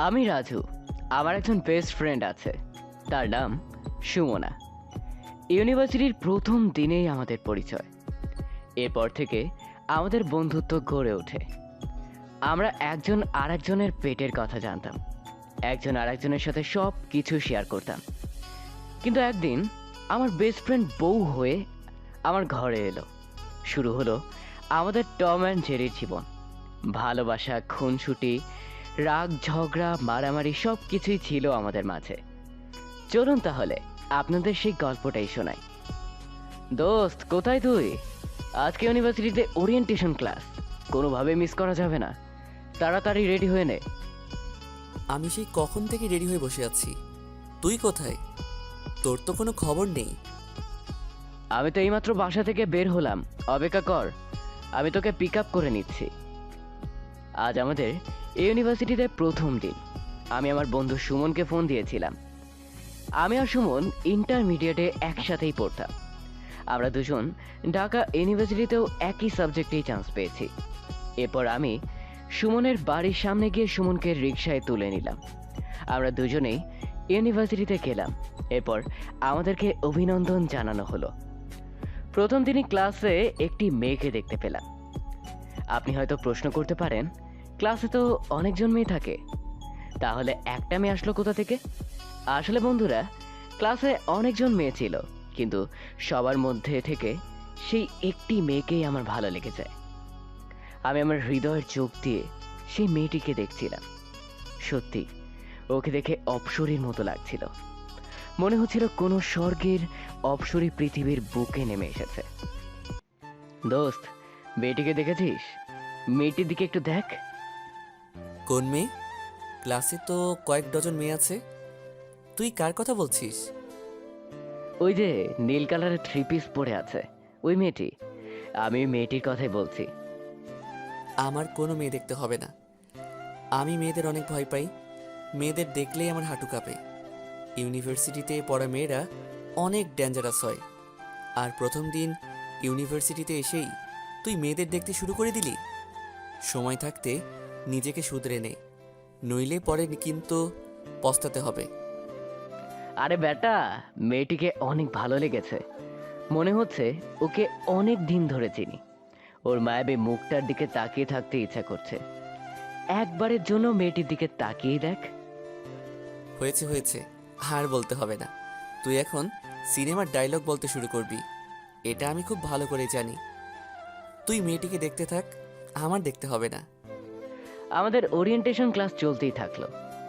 আমি রাজু। আমার একজন বেস্ট ফ্রেন্ড আছে, তার নাম সুমনা। ইউনিভার্সিটির প্রথম দিনেই আমাদের পরিচয়। এরপর থেকে আমাদের বন্ধুত্ব গড়ে ওঠে। আমরা একজন আরেকজনের পেটের কথা জানতাম, একজন আরেকজনের সাথে সব কিছু শেয়ার করতাম। কিন্তু একদিন আমার বেস্ট ফ্রেন্ড বউ হয়ে আমার ঘরে এলো। শুরু হলো আমাদের টম অ্যান্ড জেরির জীবন। ভালোবাসা, খুনসুটি, রাগ, ঝগড়া, মারামারি সব কিছুই ছিল আমাদের মাঝে। চলুন তাহলে আপনাদের সেই গল্পটাই শোনাই। দোস্ত, কোথায় তুই? আজকে ইউনিভার্সিটিতে ওরিয়েন্টেশন ক্লাস, কোনোভাবে মিস করা যাবে না। তাড়াতাড়ি রেডি হয়ে নে। আমি সেই কখন থেকে রেডি হয়ে বসে আছি। তুই কোথায়? তোর তো কোনো খবর নেই। আমি তো এইমাত্র বাসা থেকে বের হলাম, অপেক্ষা কর, আমি তোকে পিক আপ করে নিচ্ছি। আজ আমাদের ইউনিভার্সিটিতে প্রথম দিন। আমি আমার বন্ধু সুমনকে ফোন দিয়েছিলাম। আমি আর সুমন ইন্টারমিডিয়েটে একসাথেই পড়তাম। আমরা দুজন ঢাকা ইউনিভার্সিটিতেও একই সাবজেক্টেই চান্স পেয়েছি। এরপর আমি সুমনের বাড়ির সামনে গিয়ে সুমনকে রিকশায় তুলে নিলাম। আমরা দুজনেই ইউনিভার্সিটিতে গেলাম। এরপর আমাদেরকে অভিনন্দন জানানো হলো। প্রথম দিনই ক্লাসে একটি মেয়েকে দেখতে পেলাম। আপনি হয়তো প্রশ্ন করতে পারেন, ক্লাসে তো অনেকজন মেয়ে থাকে, তাহলে একটা মেয়ে আসলো কোথা থেকে? আসলে বন্ধুরা, ক্লাসে অনেকজন মেয়ে ছিল, কিন্তু সবার মধ্যে থেকে সেই একটি মেয়েকেই আমার ভালো লেগে যায়। আমি আমার হৃদয়ের চোখ দিয়ে সেই মেয়েটিকে দেখছিলাম। সত্যি ওকে দেখে অপ্সরীর মতো লাগছিল। মনে হচ্ছিল কোনো স্বর্গের অপ্সরী পৃথিবীর বুকে নেমে এসেছে। দোস্ত, মেয়েটিকে দেখেছিস? মেয়েটির দিকে একটু দেখ। কোন মেয়ে? ক্লাসে তো কয়েক ডজন মেয়ে আছে। তুই কার কথা বলছিস? ওই যে নীল কালারের থ্রি পিস পরে আছে, ওই মেয়েটি। আমি মেয়েটির কথাই বলছি। আমার কোনো মেয়ে দেখতে হবে না। আমি মেয়েদের অনেক ভয় পাই। মেয়েদের দেখলেই আমার হাঁটু কাঁপে। ইউনিভার্সিটিতে পড়া মেয়েরা অনেক ডেঞ্জারাস হয়। আর প্রথম দিন ইউনিভার্সিটিতে এসেই তুই মেয়েদের দেখতে শুরু করে দিলি। সময় থাকতে নিজেকে শুধরে নে, নইলে পরে কিন্তু পস্তাতে হবে। আরে বেটা, মেয়েটিকে অনেক ভালো লেগেছে। মনে হচ্ছে ওকে অনেক দিন ধরে চিনি। ওর মায়াবী মুখটার দিকে তাকিয়ে থাকতে ইচ্ছা করছে। একবারের জন্য মেয়েটির দিকে তাকিয়ে দেখ। হয়েছে হয়েছে, আর বলতে হবে না। তুই এখন সিনেমার ডায়লগ বলতে শুরু করবি, এটা আমি খুব ভালো করে জানি। তুই মেয়েটিকে দেখতে থাক, আমার দেখতে হবে না। আমাদের ওরিয়েন্টেশন ক্লাস চলতেই থাকলো।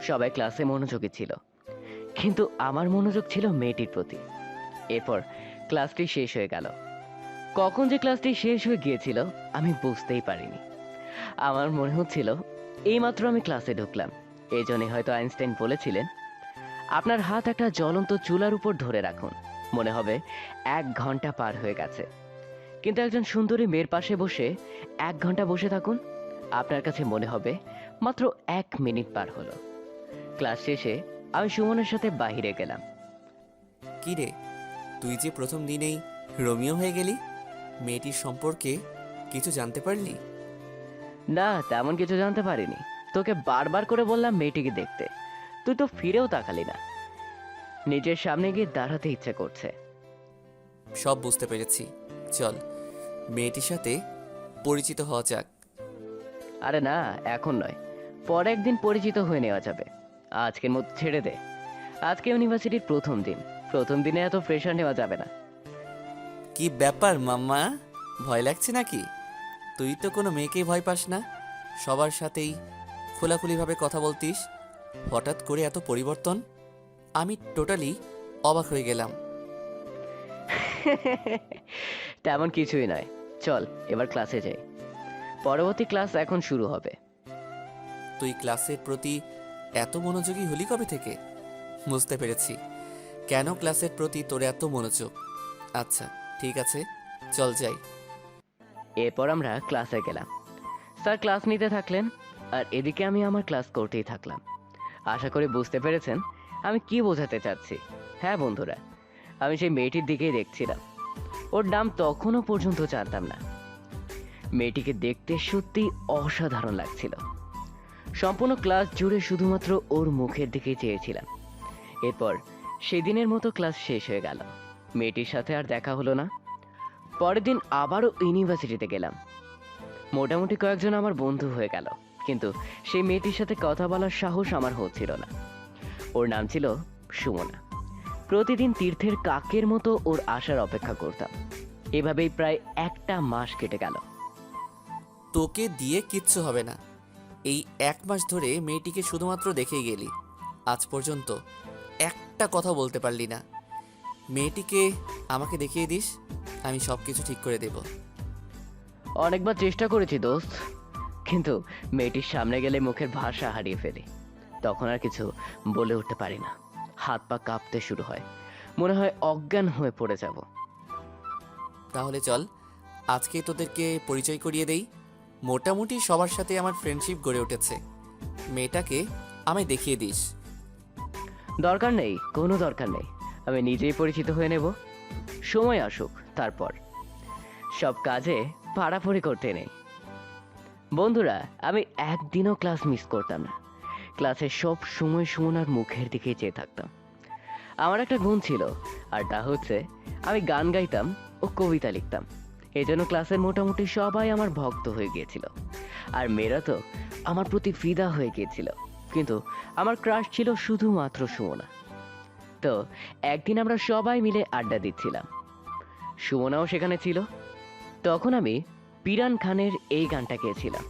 সবাই ক্লাসে মনোযোগী ছিল, কিন্তু আমার মনোযোগ ছিল মেয়েটির প্রতি। এরপর ক্লাসটি শেষ হয়ে গেল। কখন যে ক্লাসটি শেষ হয়ে গিয়েছিল আমি বুঝতেই পারিনি। আমার মনে হচ্ছিল এইমাত্র আমি ক্লাসে ঢুকলাম। এই জন্যই হয়তো আইনস্টাইন বলেছিলেন, আপনার হাত একটা জ্বলন্ত চুলার উপর ধরে রাখুন, মনে হবে 1 ঘন্টা পার হয়ে গেছে। কিন্তু একজন সুন্দরী মেয়ের পাশে বসে 1 ঘন্টা বসে থাকুন, আপনার কাছে মনে হবে মাত্র 1 মিনিট পার হলো। ক্লাস শেষে আমি সুমনের সাথে বাইরে গেলাম। কি রে, তুই যে প্রথম দিনেই রোমিও হয়ে গেলি? মেয়েটির সম্পর্কে কিছু জানতে পারলি? না, তেমন কিছু জানতে পারিনি। তোকে বারবার করে বললাম মেয়েটিকে দেখতে, তুই তো ফিরেও তাকালি না। নিজের সামনে গিয়ে দাঁড়াতে ইচ্ছে করছে। সব বুঝতে পেরেছি, চল মেয়েটির সাথে পরিচিত হওয়া যাক। আরে না, এখন নয়, পরে একদিন পরিচিত হয়ে নেওয়া যাবে। আজকের মতো ছেড়ে দে। আজকে ইউনিভার্সিটির প্রথম দিন, প্রথম দিনে এত প্রেশার নেওয়া যাবে না। কি ব্যাপার মাম্মা, ভয় লাগছে নাকি? তুই তো কোনো মেয়েকেই ভয় পাস না, সবার সাথেই খোলাখুলিভাবে কথা বলতিস, হঠাৎ করে এত পরিবর্তন? আমি টোটালি অবাক হয়ে গেলাম। তেমন কিছুই নয়, চল এবার ক্লাসে যাই। পরবর্তী ক্লাস এখন শুরু হবে। তুই ক্লাসের প্রতি এত মনোযোগী হলি কবে থেকে? বুঝতে পেরেছি কেন ক্লাসের প্রতি তোর এত মনোযোগ। আচ্ছা ঠিক আছে, চল যাই। এরপর আমরা ক্লাসে গেলাম। স্যার ক্লাস নিতে থাকলেন, আর এদিকে আমি আমার ক্লাস করতেই থাকলাম। আশা করি বুঝতে পেরেছেন আমি কি বোঝাতে চাচ্ছি। হ্যাঁ বন্ধুরা, আমি সেই মেয়েটির দিকেই দেখছিলাম। ওর নাম তখনও পর্যন্ত জানতাম না। মেয়েটিকে দেখতে সত্যি অসাধারণ লাগছিল। সম্পূর্ণ ক্লাস জুড়ে শুধুমাত্র ওর মুখের দিকে চেয়েছিলাম। এরপর সেদিনের মতো ক্লাস শেষ হয়ে গেল। মেয়েটির সাথে আর দেখা হলো না। পরের দিন আবারও ইউনিভার্সিটিতে গেলাম। মোটামুটি কয়েকজন আমার বন্ধু হয়ে গেল, কিন্তু সেই মেয়েটির সাথে কথা বলার সাহস আমার হচ্ছিল না। ওর নাম ছিল সুমনা। প্রতিদিন তীর্থের কাকের মতো ওর আসার অপেক্ষা করতাম। এভাবেই প্রায় একটা মাস কেটে গেল। তোকে দিয়ে কিচ্ছু হবে না। এই 1 মাস ধরে মেয়েটিকে শুধুমাত্র দেখেই গেলি, আজ পর্যন্ত একটা কথা বলতে পারলি না। মেয়েটিকে আমাকে দেখিয়ে দিস, আমি সব কিছু ঠিক করে দেব। অনেকবার চেষ্টা করেছি দোস্ত, কিন্তু মেয়েটির সামনে গেলে মুখের ভাষা হারিয়ে ফেলি। তখন আর কিছু বলে উঠতে পারি না। হাত পা কাঁপতে শুরু হয়, মনে হয় অজ্ঞান হয়ে পড়ে যাব। তাহলে চল আজকে তোদেরকে পরিচয় করিয়ে দেই। মোটামুটি সবার সাথে আমার ফ্রেন্ডশিপ গড়ে উঠেছে, মেয়েটাকে আমায় দেখিয়ে দিস। দরকার নেই, কোনো দরকার নেই। আমি নিজেই পরিচিত হয়ে নেব। সময় আসুক, তারপর সব কাজে পাড়াপড়ি করতে নেই। বন্ধুরা, আমি একদিনও ক্লাস মিস করতাম না। ক্লাসে সব সময় সুমনার মুখের দিকে চেয়ে থাকতাম। আমার একটা গুণ ছিল, আর তা হচ্ছে আমি গান গাইতাম ও কবিতা লিখতাম। এজন্য ক্লাসের মোটামুটি সবাই আমার ভক্ত হয়ে গিয়েছিল, আর মেয়েরা তো আমার প্রতি ফিদা হয়ে গিয়েছিল। কিন্তু আমার ক্রাশ ছিল শুধুমাত্র সুমনা। তো একদিন আমরা সবাই মিলে আড্ডা দিচ্ছিলাম, সুমনাও সেখানে ছিল। তখন আমি পিরান খানের এই গানটা গেয়েছিলাম।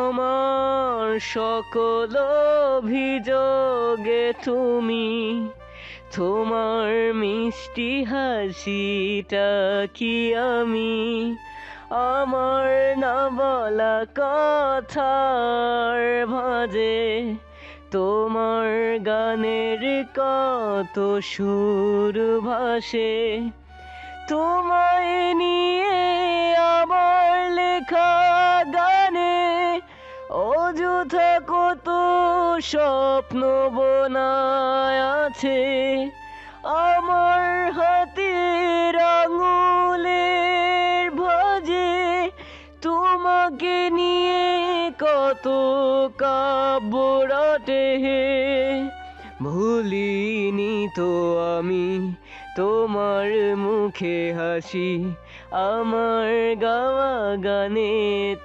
আমার সকল অভিযোগে তুমি, তোমার মিষ্টি হাসিটা কি আমি, আমার না বলা কথার ভাঁজে তোমার গানের কত সুর ভাসে। তোমায় নিয়ে আমার লেখা গানে অযথা কত স্বপ্ন বোনায় আছে। আমার হাতের আঙুলের ভাঁজে তোমাকে নিয়ে কত কাব্য রটে। ভুলিনি তো আমি তোমার মুখে হাসি, আমার গাওয়া গানে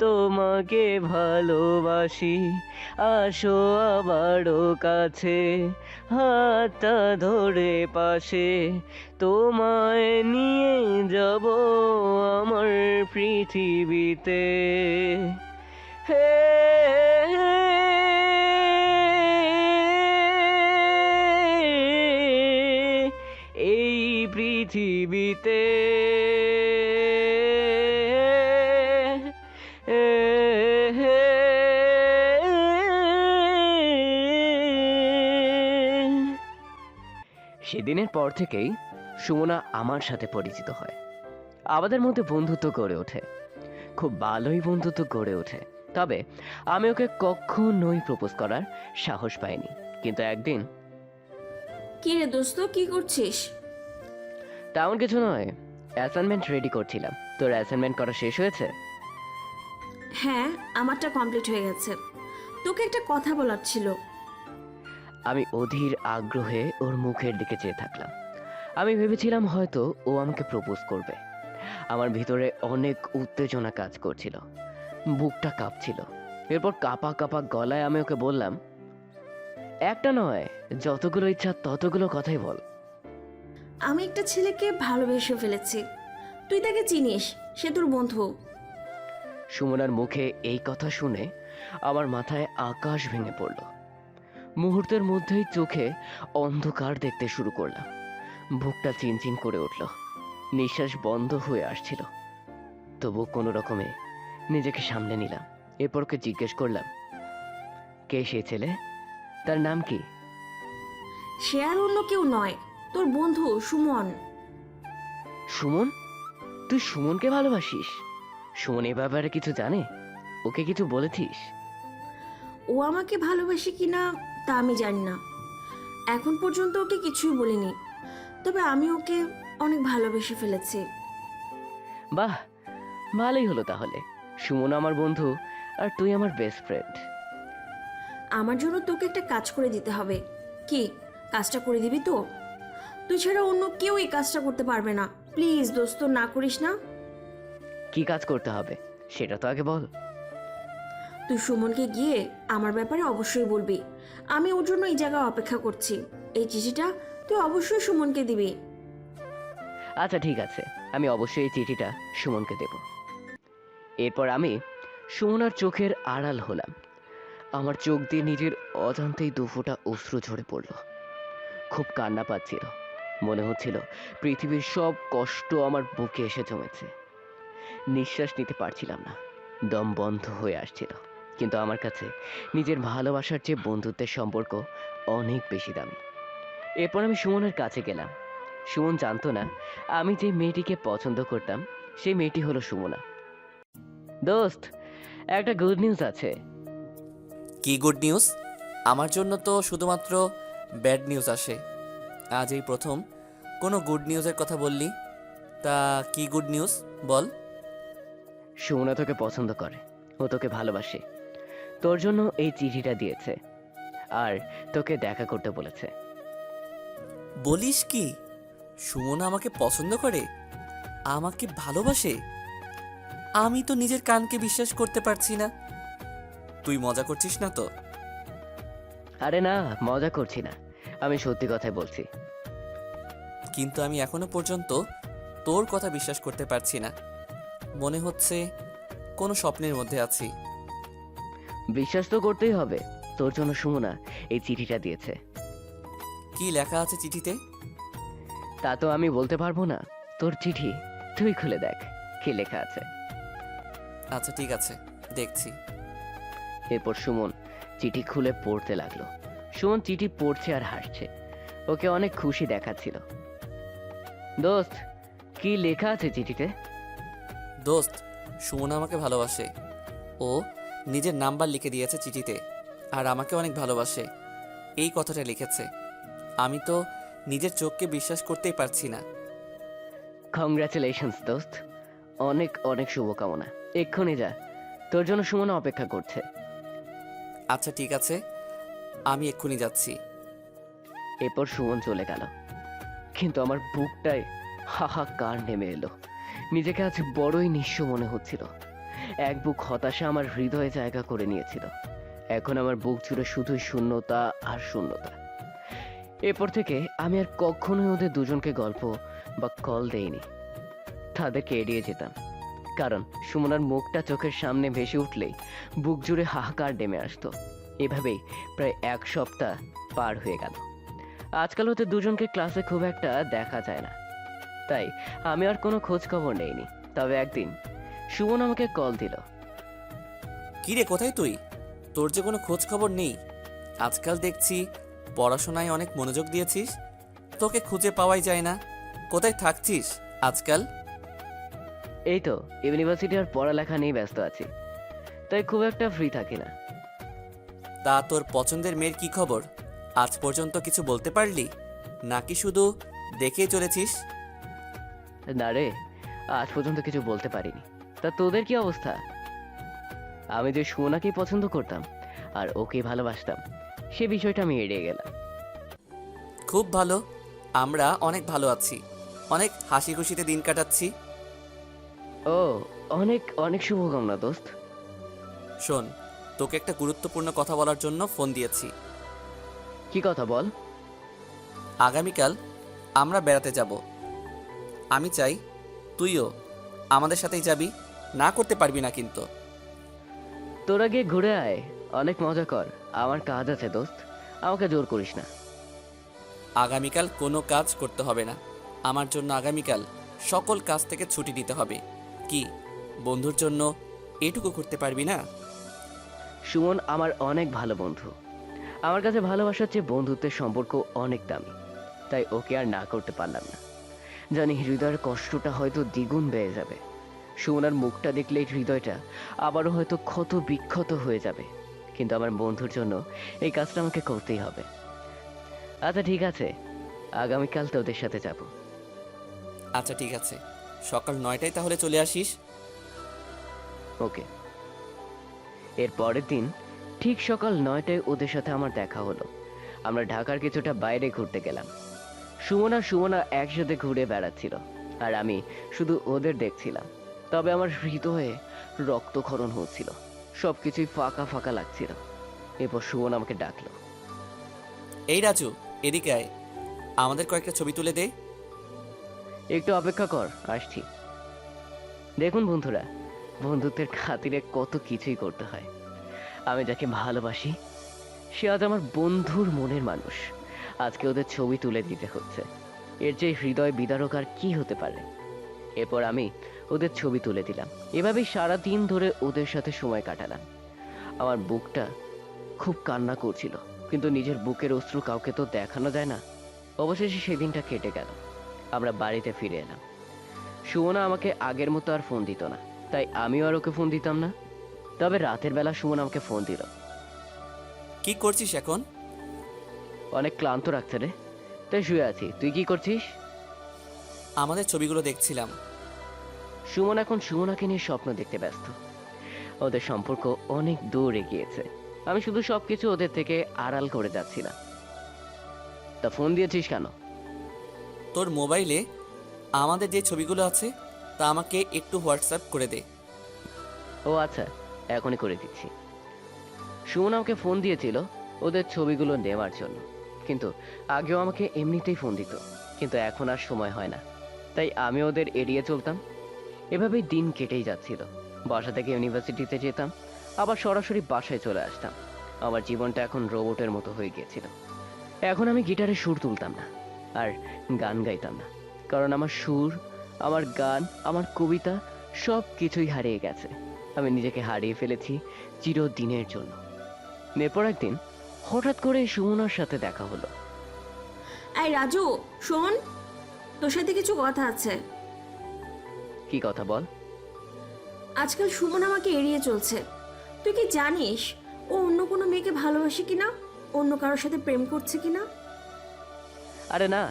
তোমাকে ভালোবাসি। আসো আবারও কাছে, হাতটা ধরে পাশে, তোমায় নিয়ে যাব আমার পৃথিবীতে। হে এই পৃথিবীতে সেদিনের পর থেকেই সুমনা আমার সাথে পরিচিত হয়। আমাদের মধ্যে বন্ধুত্ব গড়ে ওঠে, খুব ভালোই বন্ধুত্ব গড়ে ওঠে। তবে আমি ওকে কখনোই প্রপোজ করার সাহস পাইনি। কিন্তু একদিন, কি রে দোস্ত, কি করছিস? তেমন কিছু নয়, অ্যাসাইনমেন্ট রেডি করছিলাম। তোর অ্যাসাইনমেন্ট করা শেষ হয়েছে? হ্যাঁ, আমারটা কমপ্লিট হয়ে গেছে। তোকে একটা কথা বলার ছিল। আমি অধীর আগ্রহে ওর মুখের দিকে চেয়ে থাকলাম। আমি ভেবেছিলাম হয়তো ও আমাকে প্রপোজ করবে। আমার ভিতরে অনেক উত্তেজনা কাজ করছিল, বুকটা কাঁপছিল। এরপর কাঁপা কাঁপা গলায় আমি ওকে বললাম, একটা নয়, যতগুলো ইচ্ছা ততগুলো কথাই বল। আমি একটা ছেলেকে ভালোবেসে ফেলেছি। তুই তাকে চিনিস, সে তোর বন্ধু। সুমনার মুখে এই কথা শুনে আমার মাথায় আকাশ ভেঙে পড়ল। মুহূর্তের মধ্যেই চোখে অন্ধকার দেখতে শুরু করলাম। বুকটা চিনচিন করে উঠল, নিঃশ্বাস বন্ধ হয়ে আসছিল। তবু কোনো রকমে নিজেকে সামলে নিলাম। এরপর ওকে জিজ্ঞেস করলাম, কে সে ছেলে, তার নাম কি? সে আর অন্য কেউ নয়, তোর বন্ধু সুমন। সুমন? তুই সুমনকে ভালোবাসিস? সুমন এ ব্যাপারে কিছু জানে? ওকে কিছু বলেছিস? ও আমাকে ভালোবাসে কিনা তা আমি জানি না, এখন পর্যন্ত ওকে কিছুই বলিনি, তবে আমি ওকে অনেক ভালোবেসে ফেলেছি। বাহ, ভালোই হলো তাহলে। সুমন আমার বন্ধু আর তুই আমার বেস্ট ফ্রেন্ড। আমার জন্য তোকে একটা কাজ করে দিতে হবে। কি কাজটা করে দিবি তো? তুই ছাড়া অন্য কেউ এই কাজটা করতে পারবে না। প্লিজ দোস্ত, না করিস না। কি কাজ করতে হবে সেটা তো আগে বল। তুই সুমনকে গিয়ে আমার ব্যাপারে অবশ্যই বলবি। আমি ওর জন্য এই জায়গায় অপেক্ষা করছি। এই চিঠিটা তুই অবশ্যই সুমনকে দিবি। আচ্ছা ঠিক আছে, আমি অবশ্যই এই চিঠিটা সুমনকে দেব। এরপর আমি সুমনার চোখের আড়াল হলাম। আমার চোখ দিয়ে নিজের অজান্তেই দুফোঁটা অশ্রু ঝরে পড়ল। খুব কান্না পাচ্ছিল, মনে হচ্ছিল পৃথিবীর সব কষ্ট আমার বুকে এসে জমেছে। নিঃশ্বাস নিতে পারছিলাম না, দম বন্ধ হয়ে আসছিল। কিন্তু আমার কাছে নিজের ভালোবাসার চেয়ে বন্ধুত্বের সম্পর্ক অনেক বেশি দামি। এরপর আমি সুমনের কাছে গেলাম। সুমন জানতো না আমি যে মেয়েটিকে পছন্দ করতাম সেই মেয়েটি হলো সুমনা। দোস্ত, একটা গুড নিউজ আছে। কি গুড নিউজ? আমার জন্য তো শুধুমাত্র ব্যাড নিউজ আসে। আজ এই প্রথম কোনো গুড নিউজের কথা বললি। তা কি গুড নিউজ বল। সুমনা তোকে পছন্দ করে, ও তোকে ভালোবাসে। তোর জন্য এই চিঠিটা দিয়েছে আর তোকে দেখা করতে বলেছে। বলিস কি? সুমন আমাকে পছন্দ করে, আমাকে ভালোবাসে? আমি তো নিজের কানকে বিশ্বাস করতে পারছি না। তুই মজা করছিস না তো? আরে না, মজা করছি না, আমি সত্যি কথাই বলছি। কিন্তু আমি এখনো পর্যন্ত তোর কথা বিশ্বাস করতে পারছি না। মনে হচ্ছে কোনো স্বপ্নের মধ্যে আছি। বিশ্বাস তো করতেই হবে, তোর জন্য সুমনা এই চিঠিটা দিয়েছে। কি লেখা আছে চিঠিতে? তা তো আমি বলতে পারবো না, তোর চিঠি তুই খুলে দেখ কি লেখা আছে। আচ্ছা ঠিক আছে, দেখছি। এরপর সুমন চিঠি খুলে পড়তে লাগলো। সুমন চিঠি পড়ছে আর হাসছে, ওকে অনেক খুশি দেখাচ্ছিল। দোস্ত, কি লেখা আছে চিঠিতে? দোস্ত, সুমন আমাকে ভালোবাসে। ও নিজের নাম্বার লিখে দিয়েছে চিঠিতে, আর আমাকে অনেক ভালোবাসে এই কথাটা লিখেছে। আমি তো নিজের চোখকে বিশ্বাস করতেই পারছি না। কংগ্রাচুলেশনস দোস্ত, অনেক অনেক শুভকামনা। এক্ষুনি যা, তোর জন্য সুমন অপেক্ষা করছে। আচ্ছা ঠিক আছে, আমি এক্ষুনি যাচ্ছি। এরপর সুমন চলে গেল, কিন্তু আমার বুকটায় হাহাকার নেমে এলো। নিজেকে আজ বড়ই নিঃস্ব মনে হচ্ছিল। এক বুক হতাশা আমার হৃদয়ে জায়গা করে নিয়েছিল। এখন আমার বুক জুড়ে শুধুই শূন্যতা আর শূন্যতা। এরপর থেকে আমি আর কখনোই ওদের দুজনকে গল্প বা কল দেইনি, তাদেরকে এড়িয়ে যেতাম। কারণ সুমনার মুখটা চোখের সামনে ভেসে উঠলেই বুক জুড়ে হাহাকার নেমে আসতো। এভাবেই প্রায় এক সপ্তাহ পার হয়ে গেল। আজকাল ওদের দুজনকে ক্লাসে খুব একটা দেখা যায় না, তাই আমি আর কোনো খোঁজ খবর নেইনি। তবে একদিন সুমন আমাকে কল দিল। কি রে, কোথায় তুই? তোর যে কোনো খোঁজ খবর নেই। আজকাল দেখছি পড়াশোনায় অনেক মনোযোগ দিয়েছিস, তোকে খুঁজে পাওয়াই যায় না। কোথায় থাকছিস আজকাল? এই তো ইউনিভার্সিটি আর পড়ালেখা নিয়ে ব্যস্ত আছি, তাই খুব একটা ফ্রি থাকি না। তা তোর পছন্দের মেয়ের কি খবর? আজ পর্যন্ত কিছু বলতে পারলি নাকি শুধু দেখেই চলেছিস? না রে, আজ পর্যন্ত কিছু বলতে পারিনি। তা তোদের কি অবস্থা? আমি যে সুমনাকেই পছন্দ করতাম আর ওকে ভালোবাসতাম, সে বিষয়টা আমি এড়িয়ে গেলাম। খুব ভালো, আমরা অনেক ভালো আছি, অনেক হাসি খুশিতে দিন কাটাচ্ছি। ও, অনেক অনেক শুভকামনা দোস্ত। শোন, তোকে একটা গুরুত্বপূর্ণ কথা বলার জন্য ফোন দিয়েছি। কি কথা বল। আগামীকাল আমরা বেড়াতে যাব। আমি চাই তুইও আমাদের সাথেই যাবি। না করতে পারবি না কিন্তু। তোরা গিয়ে ঘুরে আয়, অনেক মজা কর। আমার কাজ আছে দোস্ত, আমাকে জোর করিস না। আগামীকাল কোনো কাজ করতে হবে না। আমার জন্য আগামীকাল সকল কাজ থেকে ছুটি নিতে হবে। কি বন্ধুর জন্য এটুকু করতে পারবি না? সুমন আমার অনেক ভালো বন্ধু। আমার কাছে ভালোবাসার চেয়ে বন্ধুত্বের সম্পর্ক অনেক দামি। তাই ওকে আর না করতে পারলাম না। জানি হৃদয়ের কষ্টটা হয়তো দ্বিগুণ বেড়ে যাবে। সুমনার মুখটা দেখলেই হৃদয়টা আবারও হয়তো ক্ষত বিক্ষত হয়ে যাবে, কিন্তু আমার বন্ধুর জন্য এই কাজটা আমাকে করতেই হবে। আচ্ছা ঠিক আছে, আগামীকাল তোদের সাথে যাব। আচ্ছা ঠিক আছে, সকাল 9টায় তাহলে চলে আসিস। ওকে। এর পরের দিন ঠিক সকাল 9টায় ওদের সাথে আমার দেখা হলো। আমরা ঢাকার কিছুটা বাইরে ঘুরতে গেলাম। সুমনা একসাথে ঘুরে বেড়াচ্ছিল, আর আমি শুধু ওদের দেখছিলাম। তবে আমার হৃদয়ে রক্তক্ষরণ হচ্ছিল, সবকিছুই ফাঁকা ফাঁকা লাগছিল। এরপর সুমনা আমাকে ডাকলো। এই রাজু, এদিকে আয়, আমাদের কয়েকটা ছবি তুলে দে। একটু অপেক্ষা কর, আসছি। দেখুন বন্ধুরা, বন্ধুত্বের খাতিরে কত কিছুই করতে হয়। আমি যাকে ভালোবাসি সে আজ আমার বন্ধুর মনের মানুষ। আজকে ওদের ছবি তুলে দিতে হচ্ছে, এর যে হৃদয় বিদারক আর কি হতে পারে। এরপর আমি ওদের ছবি তুলে দিলাম। এভাবেই সারা দিন ধরে ওদের সাথে সময় কাটালাম। আমার বুকটা খুব কান্না করছিল, কিন্তু নিজের বুকের অশ্রু কাউকে তো দেখানো যায় না। অবশেষে সেদিনটা কেটে গেল। আমরা বাড়িতে ফিরে এলাম। সুমনা আমাকে আগের মতো আর ফোন দিত না, তাই আমিও আর ওকে ফোন দিতাম না। তবে রাতের বেলা সুমনা আমাকে ফোন দিল। কি করছিস এখন? অনেক ক্লান্ত রাখছে রে, তাই শুয়ে আছি। তুই কি করছিস? আমাদের ছবিগুলো দেখছিলাম। সুমন এখন সুমনাকে নিয়ে স্বপ্ন দেখতে ব্যস্ত। ওদের সম্পর্ক অনেক দূর এগিয়েছে। আমি শুধু সবকিছু ওদের থেকে আড়াল করে যাচ্ছিলাম। তা ফোন দিয়েছিস কেন? তোর মোবাইলে আমাদের যে ছবিগুলো আছে তা আমাকে একটু হোয়াটসঅ্যাপ করে দে। ও আচ্ছা, এখনই করে দিচ্ছি। সুমন আমাকে ফোন দিয়েছিল ওদের ছবিগুলো নেওয়ার জন্য, কিন্তু আগেও আমাকে এমনিতেই ফোন দিত, কিন্তু এখন আর সময় হয় না, তাই আমি ওদের এড়িয়ে চলতাম। এভাবেই দিন কেটেই যাচ্ছিল। বাসা থেকে ইউনিভার্সিটিতে যেতাম, আবার সরাসরি বাসায় চলে আসতাম। আমার জীবনটা এখন রোবটের মতো হয়ে গিয়েছিল। এখন আমি গিটারে সুর তুলতাম না, আর গান গাইতাম না, কারণ আমার সুর, আমার গান, আমার কবিতা সব কিছুই হারিয়ে গেছে। আমি নিজেকে হারিয়ে ফেলেছি চিরদিনের জন্য। এরপর একদিন হঠাৎ করে সুমনার সাথে দেখা হলো। এই রাজু, শোন, তোর সাথে কিছু কথা আছে। কি কথা বল? আজকাল সুমন আমাকে এড়িয়ে চলছে। তুই কি জানিস ও অন্য কোনো মেয়েকে ভালোবাসে কিনা, অন্য কারোর সাথে প্রেম করছে কিনা? আরে না,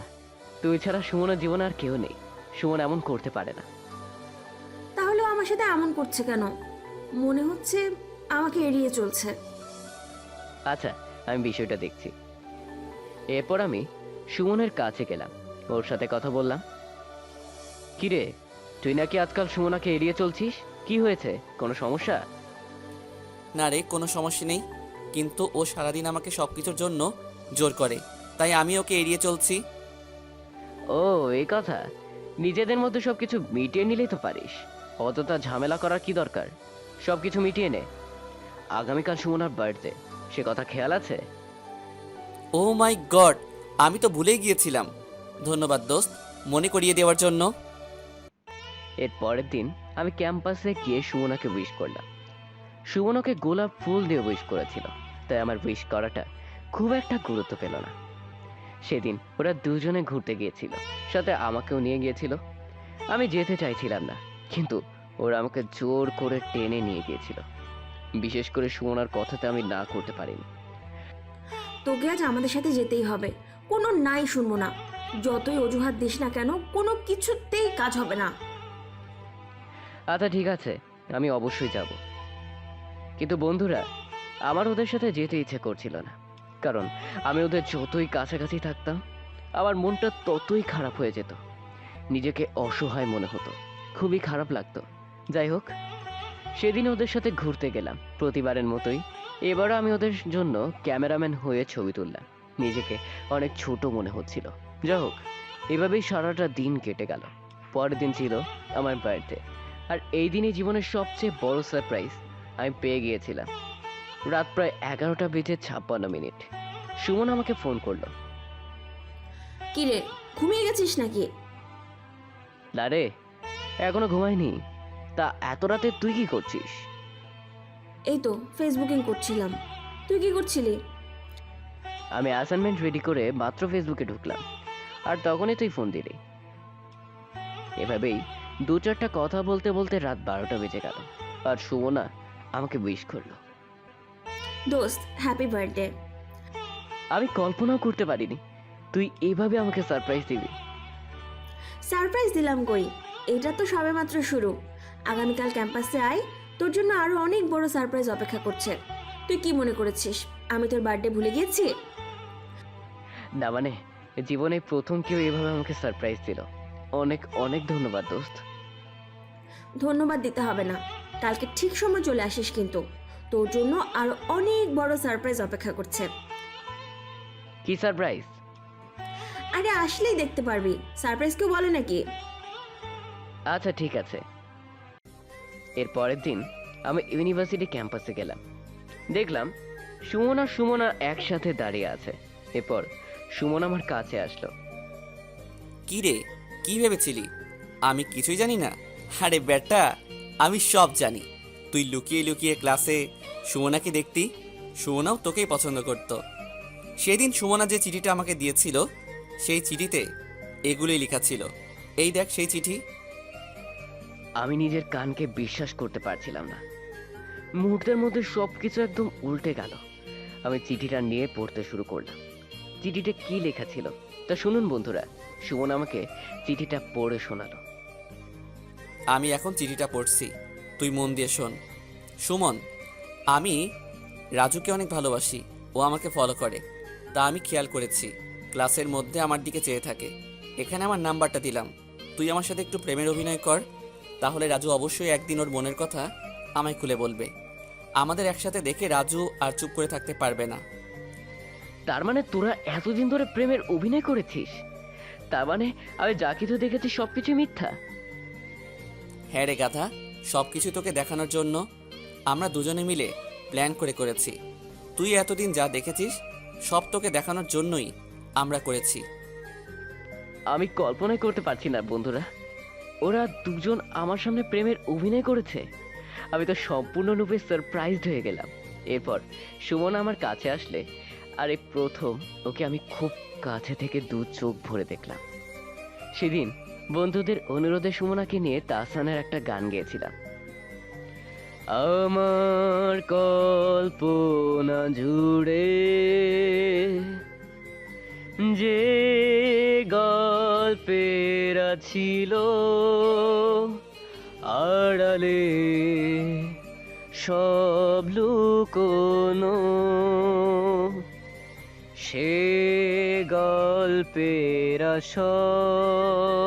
তুই ছাড়া সুমনের জীবনে আর কেউ নেই। সুমন এমন করতে পারে না। তাহলে ও আমার সাথে এমন করছে কেন? মনে হচ্ছে আমাকে এড়িয়ে চলছে। আচ্ছা, আমি বিষয়টা দেখছি। এরপর আমি সুমনের কাছে গেলাম, ওর সাথে কথা বললাম। কিরে, তুই নাকি আজকাল সুমনাকে এড়িয়ে চলছিস? কি হয়েছে, কোনো সমস্যা? না রে, কোনো সমস্যা নেই, কিন্তু ও সারাদিন আমাকে সব কিছুর জন্য জোর করে, তাই আমি ওকে এড়িয়ে চলছি। ও এই কথা। নিজেদের মধ্যে সবকিছু মিটিয়ে নিলেই তো পারিস, অতটা ঝামেলা করার কি দরকার? সবকিছু মিটিয়ে নে। আগামীকাল সুমনার বার্থডে, সে কথা খেয়াল আছে? ও মাই গড, আমি তো ভুলেই গিয়েছিলাম। ধন্যবাদ দোস্ত, মনে করিয়ে দেওয়ার জন্য। এর পরের দিন আমি ক্যাম্পাসে গিয়ে সুমনাকে উইশ করলাম। সুমনাকে গোলাপ ফুল দিয়ে উইশ করেছিল, তাই আমার উইশ করাটা খুব একটা গুরুত্ব পেল না। সেদিন ওরা দুজনে ঘুরতে গিয়েছিল, সাথে আমাকেও নিয়ে গিয়েছিল। আমি যেতে চাইছিলাম না, কিন্তু ওরা আমাকে জোর করে টেনে নিয়ে গিয়েছিল। বিশেষ করে সুমনার কথাতে আমি না করতে পারিনি। তোকে আজ আমাদের সাথে যেতেই হবে, কোনো নাই শুনবো না। যতই অজুহাত দিস না কেন, কোনো কিছুতেই কাজ হবে না। আচ্ছা ঠিক আছে, আমি অবশ্যই যাব। কিন্তু বন্ধুরা, আমার ওদের সাথে যেতে ইচ্ছে করছিল না, কারণ আমি ওদের যতই কাছাকাছি থাকতাম আমার মনটা ততই খারাপ হয়ে যেত। নিজেকে অসহায় মনে হতো, খুবই খারাপ লাগতো। যাই হোক, সেদিন ওদের সাথে ঘুরতে গেলাম প্রতিবারের মতোই। এবারও আমি ওদের জন্য ক্যামেরাম্যান হয়ে ছবি তুললাম। নিজেকে অনেক ছোট মনে হচ্ছিল। যাই হোক, এভাবেই সারাটা দিন কেটে গেল। পরের দিন ছিল আমার বার্থডে, আর এই দিনই জীবনের সবচেয়ে বড় সারপ্রাইজ আমি পেয়ে গিয়েছিলাম। রাত প্রায় 11:56 সুমন আমাকে ফোন করলো। কিরে, ঘুমিয়ে গেছিস নাকি? না রে, এখনো ঘুমাইনি। তা এত রাতে তুই কি করছিস? এই তো ফেসবুকিং করছিলাম। তুই কি করছিলি? আমি অ্যাসাইনমেন্ট রেডি করে মাত্র ফেসবুকে ঢুকলাম। আর তখনই তুই ফোন দিলি। এভাবেই 2-4টা কথা বলতে বলতে রাত 12টা বেজে গেল। আর সুমনা আমাকে উইশ করলো। দোস্ত হ্যাপি বার্থডে। আমি কল্পনাও করতে পারিনি তুই এভাবে আমাকে সারপ্রাইজ দিবি। সারপ্রাইজ দিলাম কই, এটা তো সবেমাত্র শুরু। আগামীকাল ক্যাম্পাসে আয়, তোর জন্য আরো অনেক বড় সারপ্রাইজ অপেক্ষা করছে। তুই কি মনে করেছিস আমি তোর বার্থডে ভুলে গেছি? না মানে, জীবনে প্রথম কেউ এভাবে আমাকে সারপ্রাইজ দিল। অনেক অনেক ধন্যবাদ দোস্ত। ধন্যবাদ দিতে হবে না, কালকে ঠিক সময় চলে আসিস কিন্তু। তোর জন্য আরো অনেক বড় সারপ্রাইজ অপেক্ষা করছে। কি সারপ্রাইজ? আরে আসলেই দেখতে পারবি, সারপ্রাইজ কেউ বলে নাকি। আচ্ছা ঠিক আছে। এর পরের দিন আমি ইউনিভার্সিটি ক্যাম্পাসে গেলাম। দেখলাম সুমনা একসাথে দাঁড়িয়ে আছে। এরপর সুমন আমার কাছে আসলো। কি রে, কি ভেবেছিলি আমি কিছুই জানি না? আরে বেটা, আমি সব জানি। তুই লুকিয়ে লুকিয়ে ক্লাসে সুমনাকে দেখতি, সুমনাও তোকেই পছন্দ করত। সেদিন সুমনা যে চিঠিটা আমাকে দিয়েছিল, সেই চিঠিতে এগুলোই লেখা ছিল। এই দেখ সেই চিঠি। আমি নিজের কানকে বিশ্বাস করতে পারছিলাম না। মুহূর্তের মধ্যে সবকিছু একদম উল্টে গেল। আমি চিঠিটা নিয়ে পড়তে শুরু করলাম। চিঠিটা কি লেখা ছিল তা শুনুন বন্ধুরা। সুমন আমাকে চিঠিটা পড়ে শোনালো। আমি এখন চিঠিটা পড়ছি, তুই মন দিয়ে শোন। সুমন, আমি রাজুকে অনেক ভালোবাসি। ও আমাকে ফলো করে, তা আমি খেয়াল করেছি। ক্লাসের মধ্যে আমার দিকে চেয়ে থাকে। এখানে আমার নাম্বারটা দিলাম, তুই আমার সাথে একটু প্রেমের অভিনয় কর। তাহলে রাজু অবশ্যই একদিন ওর মনের কথা আমায় খুলে বলবে। আমাদের একসাথে দেখে রাজু আর চুপ করে থাকতে পারবে না। তার মানে তোরা এতদিন ধরে প্রেমের অভিনয় করেছিস? তার মানে আমি যা কিছু দেখেছি সবকিছু মিথ্যা? হ্যাঁ রে গাধা, সব কিছু তোকে দেখানোর জন্য আমরা দুজনে মিলে প্ল্যান করেছি। তুই এতদিন যা দেখেছিস সব তোকে দেখানোর জন্যই আমরা করেছি। আমি কল্পনাই করতে পারছি না বন্ধুরা, ওরা দুজন আমার সামনে প্রেমের অভিনয় করেছে। আমি তো সম্পূর্ণরূপে সারপ্রাইজড হয়ে গেলাম। এরপর সুমন আমার কাছে আসলে আর এই প্রথম ওকে আমি খুব কাছে থেকে 2 চোখ ভরে দেখলাম। সেদিন বন্ধুদের অনুরোধে সুমনাকে নিয়ে তাহসানের একটা গান গেয়েছিলাম। আমার কল্পনা জুড়ে যে গল্পেরা ছিল আড়ালে সব লুকোনো, সে গল্পেরা সব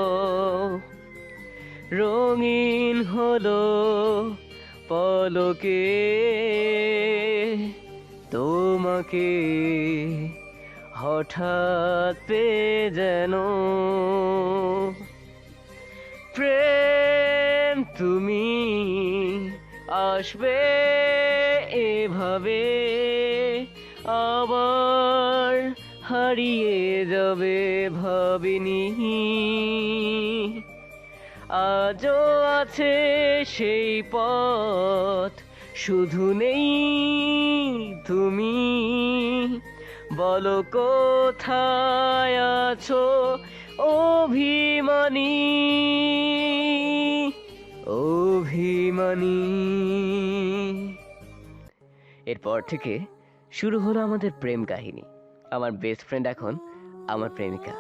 রঙিন হলো পলকে তোমাকে হঠাৎ পেয়ে যেন। প্রেম তুমি আসবে এভাবে, আবার হারিয়ে যাবে ভাবিনি। আজও আছে সেই পথ, শুধু নেই তুমি। বলো কোথায় আছো অভিমানী, অভিমানী। এরপর থেকে শুরু হলো আমাদের প্রেম কাহিনী। আমার বেস্ট ফ্রেন্ড এখন আমার প্রেমিকা।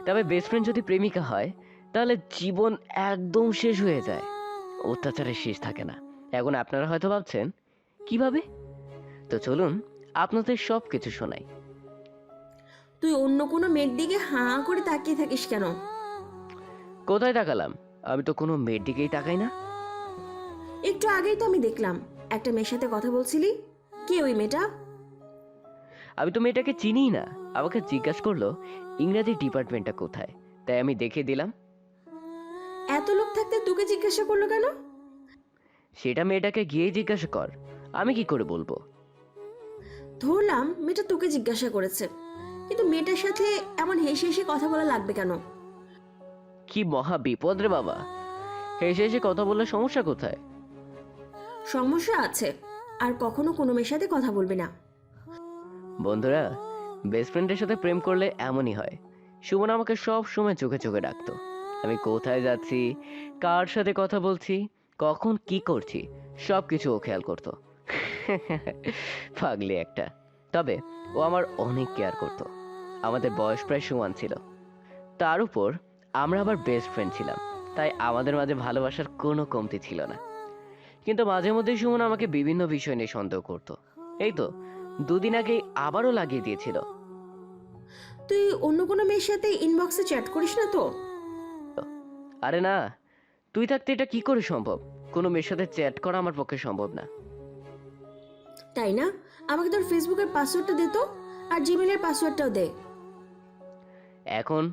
তবে বেস্ট ফ্রেন্ড যদি প্রেমিকা হয় তাহলে জীবন একদম শেষ হয়ে যায়, অত্যাচারের শেষ থাকে না। এখন আপনারা হয়তো ভাবছেন কিভাবে, তো চলুন আপনাদের সব কিছু শোনাই। তুই অন্য কোনো মেয়ের দিকে হাঁ করে তাকিয়ে থাকিস কেন? কোথায় তাকালাম? আমি তো কোনো মেয়ের দিকেই তাকাই না। একটু আগেই তো আমি দেখলাম একটা মেয়ের সাথে কথা বলছিলি। কে ওই মেয়েটা? আমি তো মেয়েটাকে চিনিই না। আমাকে জিজ্ঞাসা করলো ইংরেজি ডিপার্টমেন্টটা কোথায়, তাই আমি দেখিয়ে দিলাম। এত লোক থাকতে তোকে জিজ্ঞাসা করলো কেন? সেটা মেয়েটাকে গিয়েই জিজ্ঞাসা কর, আমি কি করে বলবো। ধরলাম মেয়েটা তোকে জিজ্ঞাসা করেছে, কিন্তু মেয়েটার সাথে এমন হেসে হেসে কথা বলা লাগবে কেন? কি মহা বিপদ রে বাবা, হেসে হেসে কথা বললে সমস্যা কোথায়? সমস্যা আছে, আর কখনো কোনো মেয়ের সাথে কথা বলবি না। বন্ধুরা, বেস্ট ফ্রেন্ডের সাথে প্রেম করলে এমনই হয়। সুমন আমাকে সব সময় চোখে চোখে ডাকতো। আমি কোথায় যাচ্ছি, কার সাথে কথা বলছি, কখন কি করছি, সব কিছু ও খেয়াল করতো। পাগলি একটা। তবে ও আমার অনেক কেয়ার করতো। আমাদের বয়স প্রায় সমান ছিল। তার উপর আমরা আবার বেস্ট ফ্রেন্ড ছিলাম, তাই আমাদের মাঝে ভালোবাসার কোনো কমতি ছিল না। কিন্তু মাঝে মধ্যে সুমন আমাকে বিভিন্ন বিষয় নিয়ে সন্দেহ করতো। এই তো 2 দিন আগেই আবারও লাগিয়ে দিয়েছিল। তুই অন্য কোনো মেয়ের সাথে ইনবক্সে চ্যাট করিস না তো? আরে না, তুই থাকতে এটা কি করে সম্ভব? কোনো মেয়ের সাথে চ্যাট করা আমার পক্ষে সম্ভব না। তাই না? আমাকে তোর ফেসবুকের পাসওয়ার্ডটা দে তো, আর জিমেলের পাসওয়ার্ডটাও দে। এখন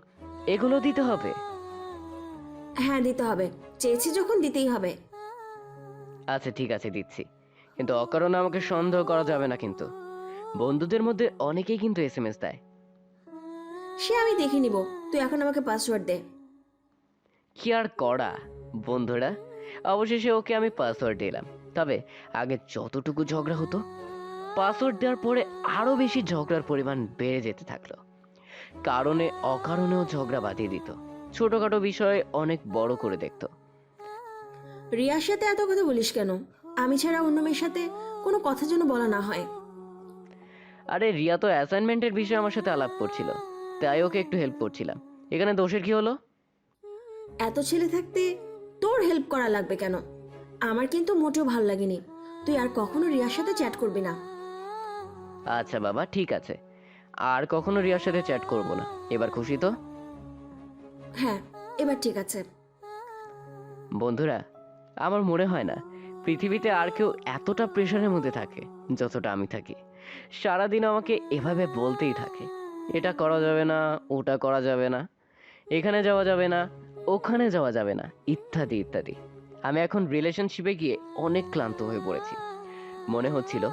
এগুলো দিতে হবে? হ্যাঁ দিতে হবে, চেয়েছি যখন দিতেই হবে। আচ্ছা ঠিক আছে, দিচ্ছি। কিন্তু অকারণে আমাকে সন্দেহ করা যাবে না কিন্তু। বন্ধুদের মধ্যে অনেকেই কিন্তু এসএমএস দেয়। সে আমি দেখে নিব, তুই এখন আমাকে পাসওয়ার্ড দে। কি আর করা বন্ধুরা, অবশেষে ওকে আমি পাসওয়ার্ড দিলাম। তবে আগে যতটুকু ঝগড়া হতো, পাসওয়ার্ড দেওয়ার পরে আরো বেশি ঝগড়ার পরিমাণ বেড়ে যেতে থাকলো। কারণে অকারণেও ঝগড়া বাঁধিয়ে দিত, ছোটখাটো বিষয়ে অনেক বড় করে দেখতো। রিয়ার সাথে এত কথা বলিস কেন? আমি ছাড়া অন্য মেয়ের সাথে কোনো কথা যেন বলা না হয়। আরে রিয়া তো অ্যাসাইনমেন্টের বিষয়ে আমার সাথে আলাপ করছিল, তাই ওকে একটু হেল্প করছিলাম। এখানে দোষের কি হলো? এত ছেলে থাকতে তোর হেল্প করা লাগবে কেন? আমার কিন্তু মোটেও ভালো লাগেনি। তুই আর কখনো রিয়ার সাথে চ্যাট করবি না। আচ্ছা বাবা, ঠিক আছে, আর কখনো রিয়ার সাথে চ্যাট করব না। এবার খুশি তো? হ্যাঁ, এবার ঠিক আছে। বন্ধুরা, আমার মনে হয় না পৃথিবীতে আর কেউ এতটা প্রেশারের মধ্যে থাকে যতটা আমি থাকি। সারাদিন আমাকে এভাবে বলতেই থাকে, এটা করা যাবে না, ওটা করা যাবে না, এখানে যাওয়া যাবে না, ওখানে যাওয়া যাবে না, ইত্যাদি ইত্যাদি। আমি এখন রিলেশনশিপে গিয়ে অনেক ক্লান্ত হয়ে পড়েছি। মনে হচ্ছিল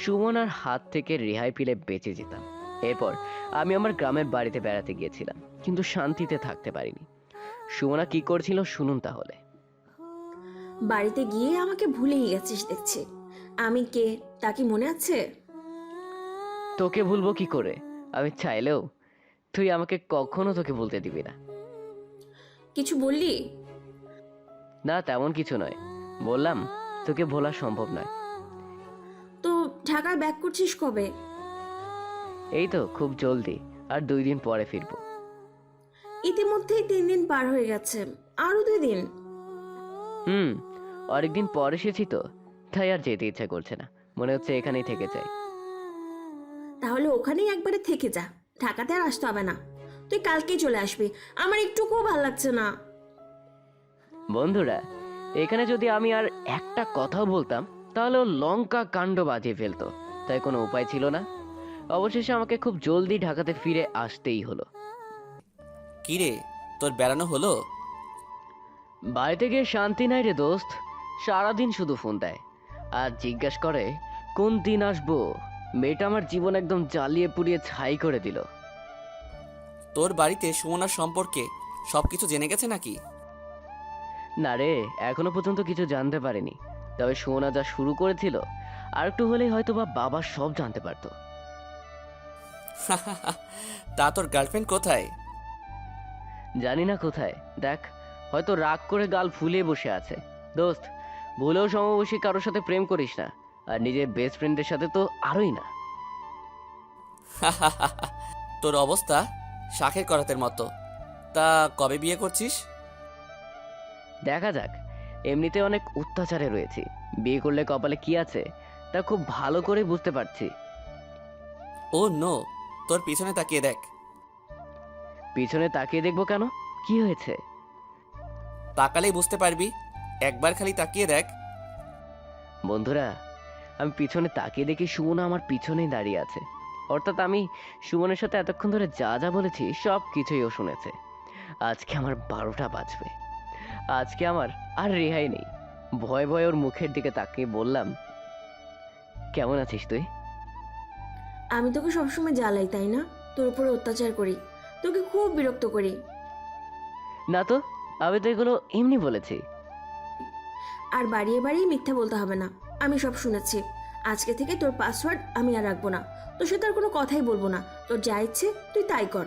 সুমনার হাত থেকে রেহাই পেলে বেঁচে যেতাম। এরপর আমি আমার গ্রামের বাড়িতে বেড়াতে গিয়েছিলাম, কিন্তু শান্তিতে থাকতে পারিনি। সুমনা কি করছিল শুনুন তাহলে। বাড়িতে গিয়ে আমাকে ভুলেই গেছিস দেখছি। আমি কে তা কি মনে আছে? তোকে ভুলবো কি করে? আমি চাইলেও তুই আমাকে কখনো তোকে বলতে দিবি না। কিছু বললি? না, তেমন কিছু নয়। বললাম তোকে ভোলা সম্ভব নয়। তো ঢাকায় ব্যাক করছিস কবে? এই তো খুব জলদি, আর 2 দিন পরে ফিরবো। ইতিমধ্যেই 3 দিন পার হয়ে গেছে, আরো 2 দিন। অনেকদিন পর এসেছি তো, তাই আর যেতে ইচ্ছা করছে না। মনে হচ্ছে এখানেই থেকে যাই। তাহলে ওখানেই একবারে থেকে যা, ঢাকাতে আর আসতে হবে না। তুই কালকেই চলে আসবি, আমার একটুকুও ভালো লাগছে না। বন্ধুরা, এখানে যদি আমি আর একটা কথাও বলতাম তাহলে ও লঙ্কা কাণ্ড বাজিয়ে ফেলতো, তাই কোনো উপায় ছিল না। অবশেষে আমাকে খুব জলদি ঢাকাতে ফিরে আসতেই হলো। কিরে, তোর বেড়ানো হলো? বাড়িতে গিয়ে শান্তি নাই রে দোস্ত। সারাদিন শুধু ফোন দেয় আর জিজ্ঞাসা করে কোন দিন আসবো। মেয়েটা আমার জীবন একদম জ্বালিয়ে পুড়িয়ে ছাই করে দিল। তোর বাড়িতে সুমনার সম্পর্কে সবকিছু জেনে গেছে নাকি? না রে, এখনো পর্যন্ত কিছু জানতে পারেনি। তবে সোনা যা শুরু করেছিল, আর একটু হলেই হয়তো বা বাবা সব জানতে পারতো। তা তোর গার্লফ্রেন্ড কোথায়? জানি না কোথায়, দেখ হয়তো রাগ করে গাল ফুলিয়ে বসে আছে। দোস্ত, ভুলেও সমবয়সী কারোর সাথে প্রেম করিস না, আর নিজের বেস্ট ফ্রেন্ডের সাথে তো আরোই না। তোর অবস্থা শাখের করাতের মতো। তা কবে বিয়ে করছিস? দেখা যাক। এমনিতে অনেক অত্যাচারে রয়েছি, বিয়ে করলে কপালে কি আছে তা খুব ভালো করে বুঝতে পারছি। ও নো, তোর পিছনে তাকিয়ে দেখ। পিছনে তাকিয়ে দেখবো কেন? কি হয়েছে? তাকালেই বুঝতে পারবি, একবার খালি তাকিয়ে দেখ। বন্ধুরা, আমি পিছনে তাকিয়ে দেখি সুমনা আমার পিছনেই দাঁড়িয়ে আছে। অর্থাৎ আমি সুমনের সাথে এতক্ষণ ধরে যা যা বলেছি সব কিছুই ও শুনেছে। আজকে আমার 12টা বাজবে। আজকে আমার আর রেহাই নেই। ভয়ে ভয়ে ওর মুখের দিকে তাকিয়ে বললাম, কেমন আছিস তুই? আমি তোকে সবসময় জ্বালাই তাই না? তোর উপরে অত্যাচার করি, তোকে খুব বিরক্ত করি। না তো, আমি তো এগুলো এমনি বলেছি। আর বাড়িয়ে বাড়িয়ে মিথ্যা বলতে হবে না, আমি সব শুনেছি। আজকে থেকে তোর পাসওয়ার্ড আমি আর রাখবো না, তোর সাথে আর কোনো কথাই বলবো না। তোর যা ইচ্ছে তুই তাই কর।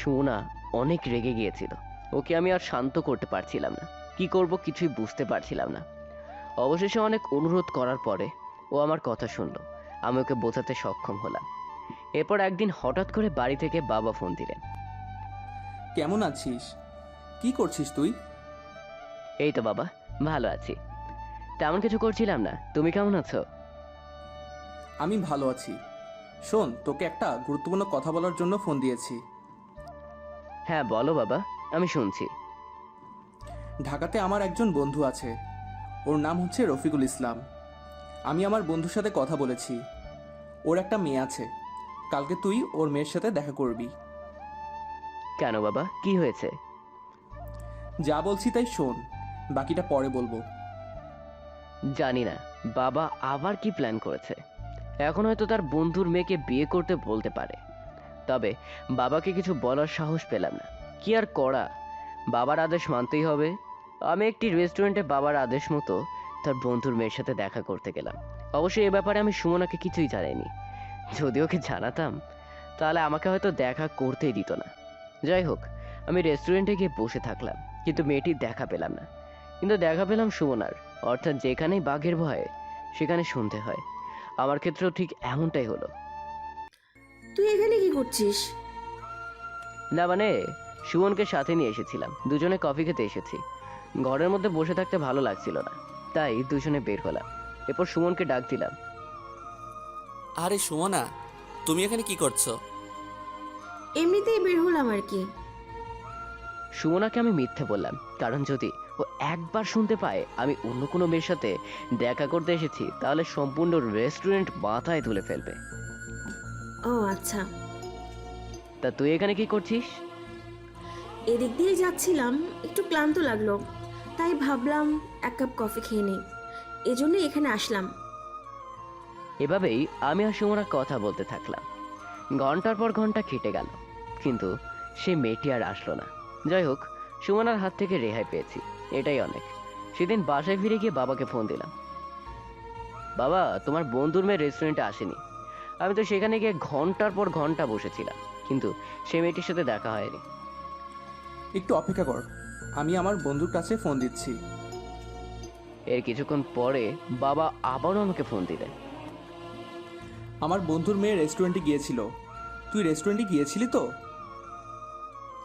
সুমনা অনেক রেগে গিয়েছিল। ওকে আমি আর শান্ত করতে পারছিলাম না, কি করব কিছুই বুঝতে পারছিলাম না। অবশেষে অনেক অনুরোধ করার পরে ও আমার কথা শুনলো। আমি ওকে বোঝাতে সক্ষম হলাম। এরপর একদিন হঠাৎ করে বাড়ি থেকে বাবা ফোন দিলেন। কেমন আছিস? কি করছিস তুই? এই তো বাবা, ভালো আছি। তেমন কিছু করছিলাম না, তুমি কেমন আছো? আমি ভালো আছি। শোন, তোকে একটা গুরুত্বপূর্ণ কথা বলার জন্য ফোন দিয়েছি। হ্যাঁ বলো বাবা, আমি শুনছি। ঢাকাতে আমার একজন বন্ধু আছে, ওর নাম হচ্ছে রফিকুল ইসলাম। আমি আমার বন্ধুর সাথে কথা বলেছি, ওর একটা মেয়ে আছে। কালকে তুই ওর মেয়ের সাথে দেখা করবি। কেন বাবা, কি হয়েছে? যা বলছি তাই শোন, বাকিটা পরে বলবো। জানি না বাবা আবার কি প্ল্যান করেছে। এখন হয়তো তার বন্ধুর মেয়েকে বিয়ে করতে বলতে পারে, তবে বাবাকে কিছু বলার সাহস পেলাম না। কি আর করা, বাবার আদেশ মানতেই হবে। আমি একটি রেস্টুরেন্টে বাবার আদেশ মতো তার বন্ধুর মেয়ের সাথে দেখা করতে গেলাম। অবশ্যই এ ব্যাপারে আমি সুমনাকে কিছুই জানাইনি। যদি ওকে জানাতাম তাহলে আমাকে হয়তো দেখা করতেই দিত না। যাই হোক, আমি রেস্টুরেন্টে গিয়ে বসে থাকলাম, কিন্তু মেয়েটির দেখা পেলাম না। কিন্তু দেখা পেলাম সুমনার, অর্থাৎ যেখানেই বাঘের ভয়ে সেখানে শুনতে হয়। আমার ক্ষেত্রেও ঠিক এমনটাই হলো। তুই এখানে কি করছিস? না মানে, সুমনকে সাথে নিয়ে এসেছিলাম, দুজনে কফি খেতে এসেছি। ঘরের মধ্যে বসে থাকতে ভালো লাগছিল না, তাই দুজনে বের হলাম। এরপর সুমনকে ডাক দিলাম। আরে সুমনা, তুমি এখানে কি করছো? এমনিতেই বের হলাম আর কি। সুমনাকে আমি মিথ্যে বললাম, কারণ যদি ও একবার শুনতে পায় আমি অন্য কোনো মেয়ের সাথে দেখা করতে এসেছি তাহলে সম্পূর্ণ রেস্টুরেন্ট মাথায় তুলে ফেলবে। ও আচ্ছা। তা তুই এখানে কি করছিস? এদিক দিয়ে যাচ্ছিলাম, একটু ক্লান্ত লাগলো, তাই ভাবলাম এক কাপ কফি খেয়ে নিই, এজন্য এখানে আসলাম। এভাবেই আমি আর সুমনা কথা বলতে থাকলাম। ঘন্টার পর ঘন্টা কেটে গেল, কিন্তু সে মেয়েটি আর আসলো না। যাই হোক, সুমনার হাত থেকে রেহাই পেয়েছি, এটাই অনেক। সেদিন বাসায় ফিরে গিয়ে বাবাকে ফোন দিলাম। বাবা, তোমার বন্ধুর মেয়ে রেস্টুরেন্টে আসেনি। আমি তো সেখানে গিয়ে ঘন্টার পর ঘন্টা বসেছিলাম, কিন্তু সে মেয়েটির সাথে দেখা হয়নি। একটু অপেক্ষা কর, আমি আমার বন্ধুর কাছে ফোন দিচ্ছি। এর কিছুক্ষণ পরে বাবা আবারও আমাকে ফোন দিলেন। আমার বন্ধুর মেয়ে রেস্টুরেন্টে গিয়েছিল। তুই রেস্টুরেন্টে গিয়েছিলি তো?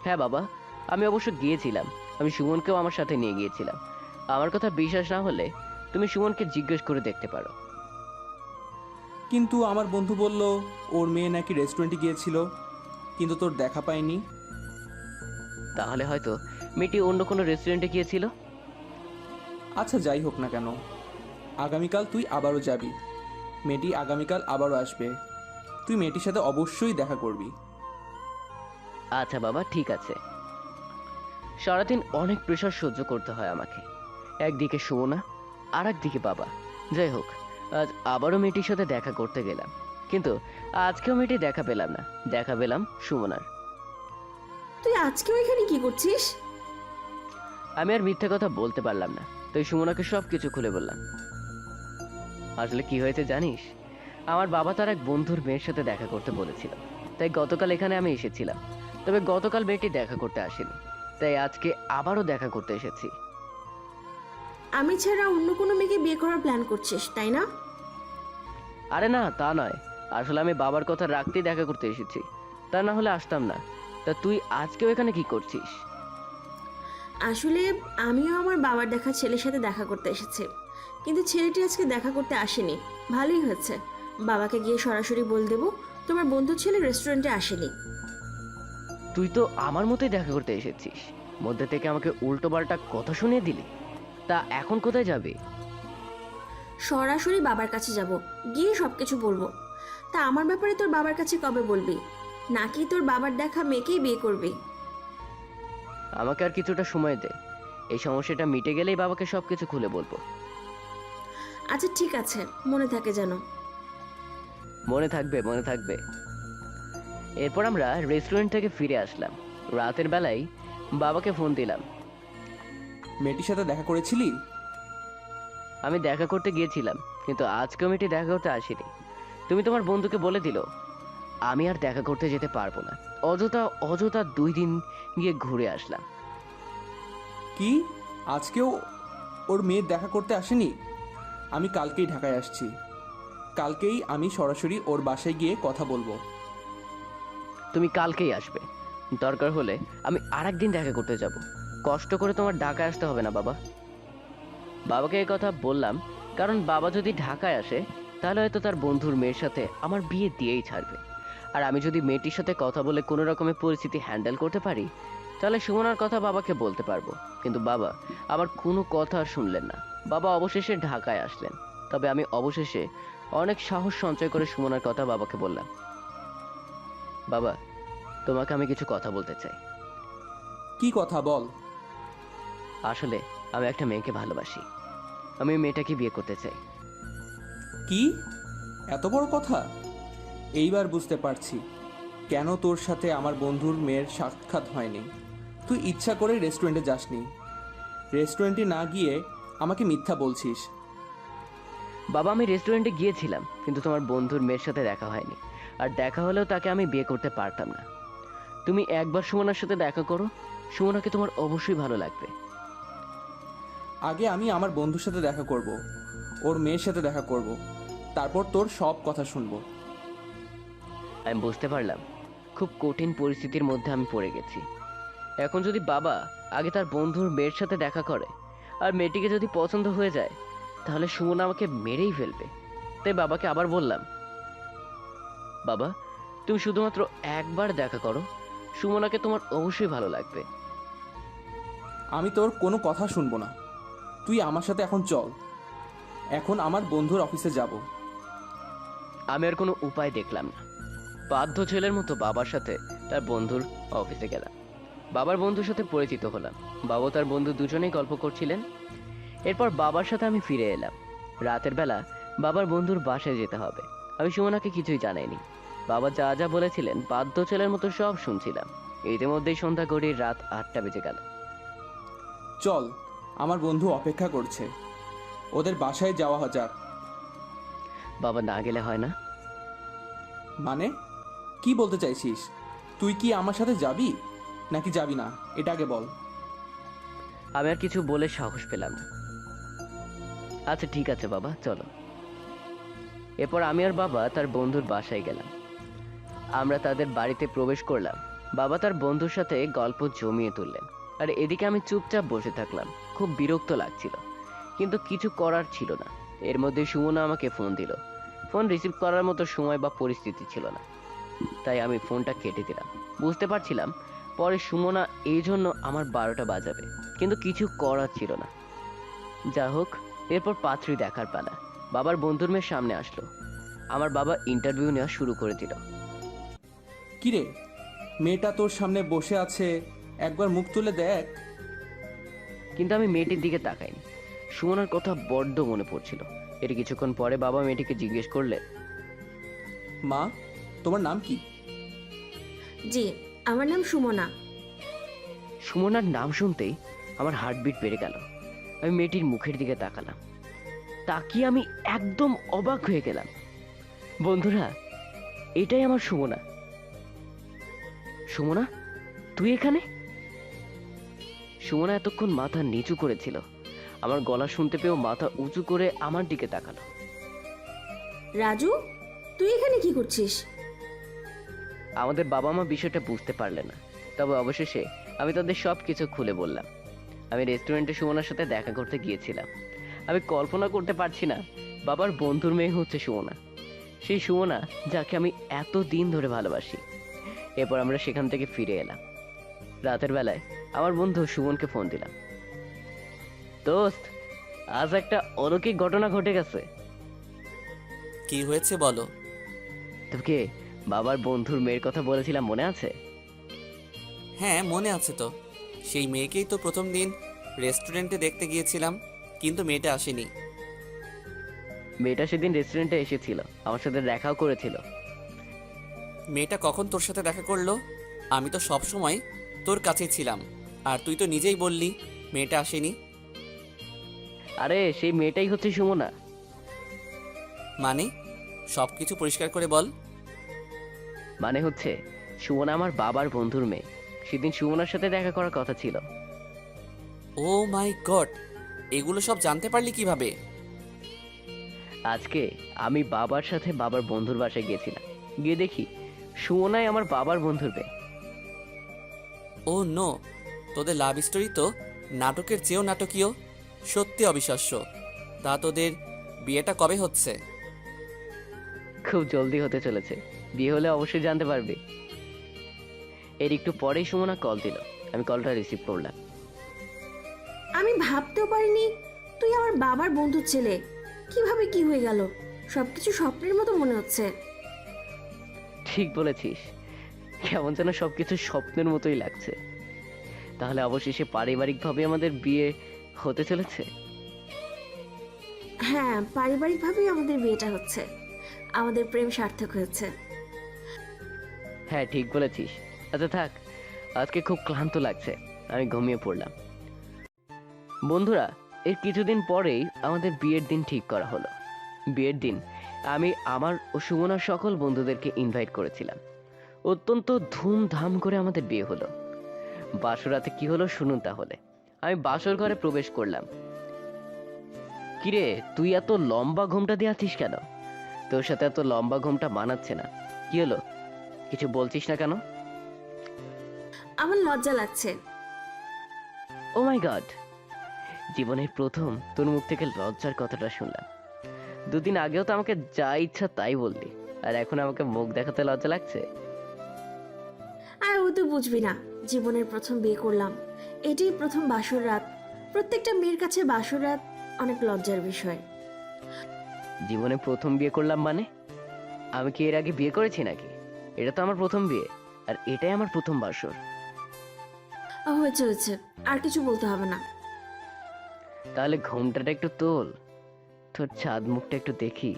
হ্যাঁ বাবা, আমি অবশ্য গিয়েছিলাম। আমি সুমনকেও আমার সাথে নিয়ে গিয়েছিলাম। আমার কথা বিশ্বাস না হলে তুমি সুমনকে জিজ্ঞেস করে দেখতে পারো। কিন্তু আমার বন্ধু বলল ওর মেয়ে নাকি রেস্টুরেন্টে গিয়েছিল, কিন্তু তোর দেখা পায়নি। তাহলে হয়তো মেয়েটি অন্য কোনো রেস্টুরেন্টে গিয়েছিল। আচ্ছা, যাই হোক না কেন, আগামীকাল তুই আবারও যাবি। মেয়েটি আগামীকাল আবারও আসবে, তুই মেয়েটির সাথে অবশ্যই দেখা করবি। আচ্ছা বাবা, ঠিক আছে। সারাদিন অনেক প্রেশার সহ্য করতে হয় আমাকে, একদিকে সুমনা আর একদিকে বাবা। যাই হোক, আজ আবারও মেয়েটির সাথে দেখা করতে গেলাম, কিন্তু আজকেও মেয়েটি দেখা পেলাম না, দেখা পেলাম সুমনার। তুই আজকেও এখানে কি করছিস? আমি আর মিথ্যে কথা বলতে পারলাম না, তাই সুমনাকে সব কিছু খুলে বললাম। আসলে কি হয়েছে জানিস, আমার বাবা তার এক বন্ধুর মেয়ের সাথে দেখা করতে বলেছিল, তাই গতকাল এখানে আমি এসেছিলাম। তবে গতকাল মেয়েটি দেখা করতে আসেনি, তাই আজকে আবারও দেখা করতে এসেছি। আমি ছাড়া অন্য কোনো মেয়েকে বিয়ে করার প্ল্যান করছিস, তাই না? আরে না, তা নয়। আসলে আমি বাবার কথা রাখতেই দেখা করতে এসেছি, তা না হলে আসতাম না। তা তুই আজকেও এখানে কি করছিস? আসলে আমিও আমার বাবার দেখা ছেলের সাথে দেখা করতে এসেছি, কিন্তু ছেলেটি আজকে দেখা করতে আসেনি। ভালোই হয়েছে, বাবাকে গিয়ে সরাসরি বল দেবো তোমার বন্ধুর ছেলে রেস্টুরেন্টে আসেনি। তুই তো আমার মতোই দেখা করতে এসেছিস, মধ্যে থেকে আমাকে উল্টো পাল্টা কথা শুনিয়ে দিলি। তা এখন কোথায় যাবে? সরাসরি বাবার কাছে যাব, গিয়ে সব কিছু বলবো। তা আমার ব্যাপারে তোর বাবার কাছে কবে বলবি, নাকি তোর বাবার দেখা মেয়েকেই বিয়ে করবি? আমাকে আর কিছুটা সময় দে, এই সমস্যাটা মিটে গেলেই বাবাকে সবকিছু খুলে বলবো। আচ্ছা ঠিক আছে, মনে থাকে যেন। মনে থাকবে, মনে থাকবে। এরপর আমরা রেস্টুরেন্ট থেকে ফিরে আসলাম। রাতের বেলায় বাবাকে ফোন দিলাম। মেয়েটির সাথে দেখা করেছিলি? আমি দেখা করতে গিয়েছিলাম, কিন্তু আজ কমিটি দেখা করতে আসেনি। তুমি তোমার বন্ধুকে বলে দিলো। আমি আর দেখা করতে যেতে পারবো না। অযথা অযথা 2 দিন গিয়ে ঘুরে আসলাম। কি আজকেও ওর মেয়ের দেখা করতে আসেনি? আমি কালকেই ঢাকায় আসছি। কালকেই আমি সরাসরি ওর বাসায় গিয়ে কথা বলবো। তুমি কালকেই আসবে, দরকার হলে আমি আরেকদিন দেখা করতে যাব। কষ্ট করে তোমার ঢাকায় আসতে হবে না বাবা। বাবাকে এই কথা বললাম কারণ বাবা যদি ঢাকায় আসে তাহলে হয়তো তার বন্ধুর মেয়ের সাথে আমার বিয়ে দিয়েই ছাড়বে। আর আমি যদি মেয়েটির সাথে কথা বলে কোনো রকমের পরিস্থিতি হ্যান্ডেল করতে পারি তাহলে সুমনার কথা বাবাকে বলতে পারবো। কিন্তু বাবা আমার কোনো কথা আর শুনলেন না। বাবা অবশেষে ঢাকায় আসলেন। তবে আমি অবশেষে অনেক সাহস সঞ্চয় করে সুমনার কথা বাবাকে বললাম, বাবা তোমাকে আমি কিছু কথা বলতে চাই। কি কথা বল? আসলে আমি একটা মেয়েকে ভালোবাসি। আমি ওই মেয়েটাকে বিয়ে করতে চাই। কি এত বড় কথা? এইবার বুঝতে পারছি কেন তোর সাথে আমার বন্ধুর মেয়ের সাক্ষাৎ হয়নি। তুই ইচ্ছা করে রেস্টুরেন্টে যাসনি। রেস্টুরেন্টে না গিয়ে আমাকে মিথ্যা বলছিস। বাবা আমি রেস্টুরেন্টে গিয়েছিলাম কিন্তু তোমার বন্ধুর মেয়ের সাথে দেখা হয়নি। আর দেখা হলেও তাকে আমি বিয়ে করতে পারতাম না। তুমি একবার সুমনার সাথে দেখা করো, সুমনাকে তোমার অবশ্যই ভালো লাগবে। আগে আমি আমার বন্ধুর সাথে দেখা করব, ওর মেয়ের সাথে দেখা করব, তারপর তোর সব কথা শুনবো। আমি বুঝতে পারলাম খুব কঠিন পরিস্থিতির মধ্যে আমি পড়ে গেছি। এখন যদি বাবা আগে তার বন্ধুর মেয়ের সাথে দেখা করে আর মেয়েটিকে যদি পছন্দ হয়ে যায় তাহলে সুমনা আমাকে মেরেই ফেলবে। তাই বাবাকে আবার বললাম, বাবা তুমি শুধুমাত্র একবার দেখা করো, সুমনাকে তোমার অবশ্যই ভালো লাগবে। আমি তোর কোনো কথা শুনবো না। তুই আমার সাথে এখন চল। এখন আমার বন্ধুর অফিসে যাব। আমি আর কোনো উপায় দেখলাম না। বাধ্য ছেলের মতো বাবার সাথে তার বন্ধুর অফিসে গেলাম। বাবার বন্ধুর সাথে পরিচিত হলাম। বাবা তার বন্ধু দুজনেই গল্প করছিলেন। এরপর বাবার সাথে আমি ফিরে এলাম। রাতের বেলা বাবার বন্ধুর বাসায় যেতে হবে। আমি সুমনাকে কিছুই জানাইনি। বাবা যা যা বলেছিলেন বাধ্য ছেলের মতো সব শুনছিলাম। ইতিমধ্যেই সন্ধ্যা গড়িয়ে রাত 8টা বেজে গেল। চল, আমার বন্ধু অপেক্ষা করছে, ওদের বাসায় যাওয়া যাক। বাবা না গেলে হয় না? মানে কি বলতে চাইছিস? তুই কি আমার সাথে যাবি নাকি যাবি না, এটা আগে বল। আমি আর কিছু বলে সাহস পেলাম না। আচ্ছা ঠিক আছে বাবা, চলো। এরপর আমি আর বাবা তার বন্ধুর বাসায় গেলাম। আমরা তাদের বাড়িতে প্রবেশ করলাম। বাবা তার বন্ধুর সাথে গল্প জমিয়ে তুললেন আর এদিকে আমি চুপচাপ বসে থাকলাম। খুব বিরক্ত লাগছিল কিন্তু কিছু করার ছিল না। এর মধ্যে সুমনা আমাকে ফোন দিল। ফোন রিসিভ করার মতো সময় বা পরিস্থিতি ছিল না, তাই আমি ফোনটা কেটে দিলাম। বুঝতে পারছিলাম পরে সুমনা এই জন্য আমার 12টা বাজাবে, কিন্তু কিছু করার ছিল না। যা হোক, এরপর পাত্রী দেখার পালা। বাবার বন্ধুর মেয়ের সামনে আসলো। আমার বাবা ইন্টারভিউ নেওয়া শুরু করে দিল। কিরে, মেয়েটা তোর সামনে বসে আছে, একবার মুখ তুলে দেখ। কিন্তু আমি মেয়েটির দিকে তাকাইনি। সুমনার কথা বড্ড মনে পড়ছিল। এর কিছুক্ষণ পরে বাবা মেয়েটিকে জিজ্ঞেস করলে, মা, তোমার নাম কি? জি, আমার নাম সুমনা। সুমনার নাম শুনতেই আমার হার্টবিট বেড়ে গেল। আমি মেয়েটির মুখের দিকে তাকালাম। তাকিয়ে আমি একদম অবাক হয়ে গেলাম। বন্ধুরা, এটাই আমার সুমনা। সুমনা, তুই এখানে? সুমনা এতক্ষণ মাথা নিচু করেছিল। আমার গলা শুনতে পেয়েও মাথা উঁচু করে আমার দিকে তাকালো। রাজু, তুই এখানে কি করছিস? আমাদের বাবা মা বিষয়টা বুঝতে পারলেন না। তবে অবশেষে আমি তাদের সব কিছু খুলে বললাম। আমি রেস্টুরেন্টে সুমনার সাথে দেখা করতে গিয়েছিলাম। আমি কল্পনা করতে পারছি না বাবার বন্ধুর মেয়ে হচ্ছে সুমনা। সেই সুমনা যাকে আমি এত দিন ধরে ভালোবাসি। এরপর আমরা সেখান থেকে ফিরে এলাম। রাতের বেলায় আমার বন্ধু সুমনকে ফোন দিলাম। দোস্ত, আজ একটা অলৌকিক ঘটনা ঘটে গেছে। কি হয়েছে বলো? তোকে বাবার বন্ধুর মেয়ের কথা বলেছিলাম, মনে আছে? হ্যাঁ মনে আছে তো। সেই মেয়েকেই তো প্রথম দিন রেস্টুরেন্টে দেখতে গিয়েছিলাম, কিন্তু মেয়েটা আসেনি। মেয়েটা সেদিন রেস্টুরেন্টে এসেছিল, আমার সাথে দেখাও করেছিল। মেয়েটা কখন তোর সাথে দেখা করলো? আমি তো সব সময় তোর কাছেই ছিলাম, আর তুই তো নিজেই বললি মেয়েটা আসেনি। আরে সেই মেয়েটাই হচ্ছে সুমনা। মানে সব কিছু পরিষ্কার করে বল। মানে হচ্ছে সুমনা আমার বাবার বন্ধুর মেয়ে। সেদিন সুমনার সাথে দেখা করার কথা ছিল। ও মাই গড, এগুলো সব জানতে পারলি কিভাবে? আজকে আমি বাবার সাথে বাবার বন্ধুর বাসায় গিয়েছিলাম, গিয়ে দেখি সুমনাই আমার বাবার বন্ধুর মেয়ে। ও নো, তোদের লাভ স্টোরি তো নাটকের চেয়েও নাটকীয়। সত্যি অবিশ্বাস্য। তা তোদের বিয়েটা কবে হচ্ছে? খুব জলদি হতে চলেছে, বিয়ে হলে অবশ্যই জানতে পারবে। এর একটু পরেই সুমনা কল দিল, আমি কলটা রিসিভ করলাম। আমি ভাবতেও পারিনি তুই আমার বাবার বন্ধুর ছেলে। কিভাবে কি হয়ে গেল? সবকিছু স্বপ্নের মতো মনে হচ্ছে। ঠিক বলেছিস, কেমন যেন সবকিছু স্বপ্নের মতোই লাগছে। তাহলে অবশেষে পারিবারিকভাবে আমাদের বিয়ে হতে চলেছে। হ্যাঁ, পারিবারিকভাবেই আমাদের বিয়েটা হচ্ছে। আমাদের প্রেম সার্থক হয়েছে। হ্যাঁ ঠিক বলেছিস। আচ্ছা থাক, আজকে খুব ক্লান্ত লাগছে, আমি ঘুমিয়ে পড়লাম। বন্ধুরা, এর কিছুদিন পরেই আমাদের বিয়ের দিন ঠিক করা হলো। বিয়ের দিন আমি আমার ও সুমনার সকল বন্ধুদেরকে ইনভাইট করেছিলাম। অত্যন্ত ধুমধাম করে আমাদের বিয়ে হলো। বাসরাতে কি হলো শুনুন তাহলে। আমি বাসর ঘরে প্রবেশ করলাম। কিরে, তুই এত লম্বা ঘোমটা দিয়ে আছিস কেন? তোর সাথে এত লম্বা ঘোমটা মানাচ্ছে না। কি হলো, কিছু বলছিস না কেন? আমার লজ্জা লাগছে। ও মাই গড, জীবনের প্রথম তোর মুখ থেকে লজ্জার কথাটা শুনলাম। দুদিন আগেও তো আমাকে যা ইচ্ছা তাই বললি, আর এখন আমাকে মুখ দেখাতে লজ্জা লাগছে। আর ও তো বুঝবি না, জীবনের প্রথম বিয়ে করলাম, এটাই প্রথম বাসর রাত। প্রত্যেকটা মেয়ের কাছে বাসর রাত অনেক লজ্জার বিষয়। জীবনে প্রথম বিয়ে করলাম মানে? আমি কি এর আগে বিয়ে করেছি নাকি? এটা তো আমার প্রথম বিয়ে, আর এটাই আমার প্রথম বাসর। হয়েছে হয়েছে, আর কিছু বলতে হবে না। তাহলে ঘোমটাটা একটু তোল, তোর চাঁদ মুখটা একটু দেখি।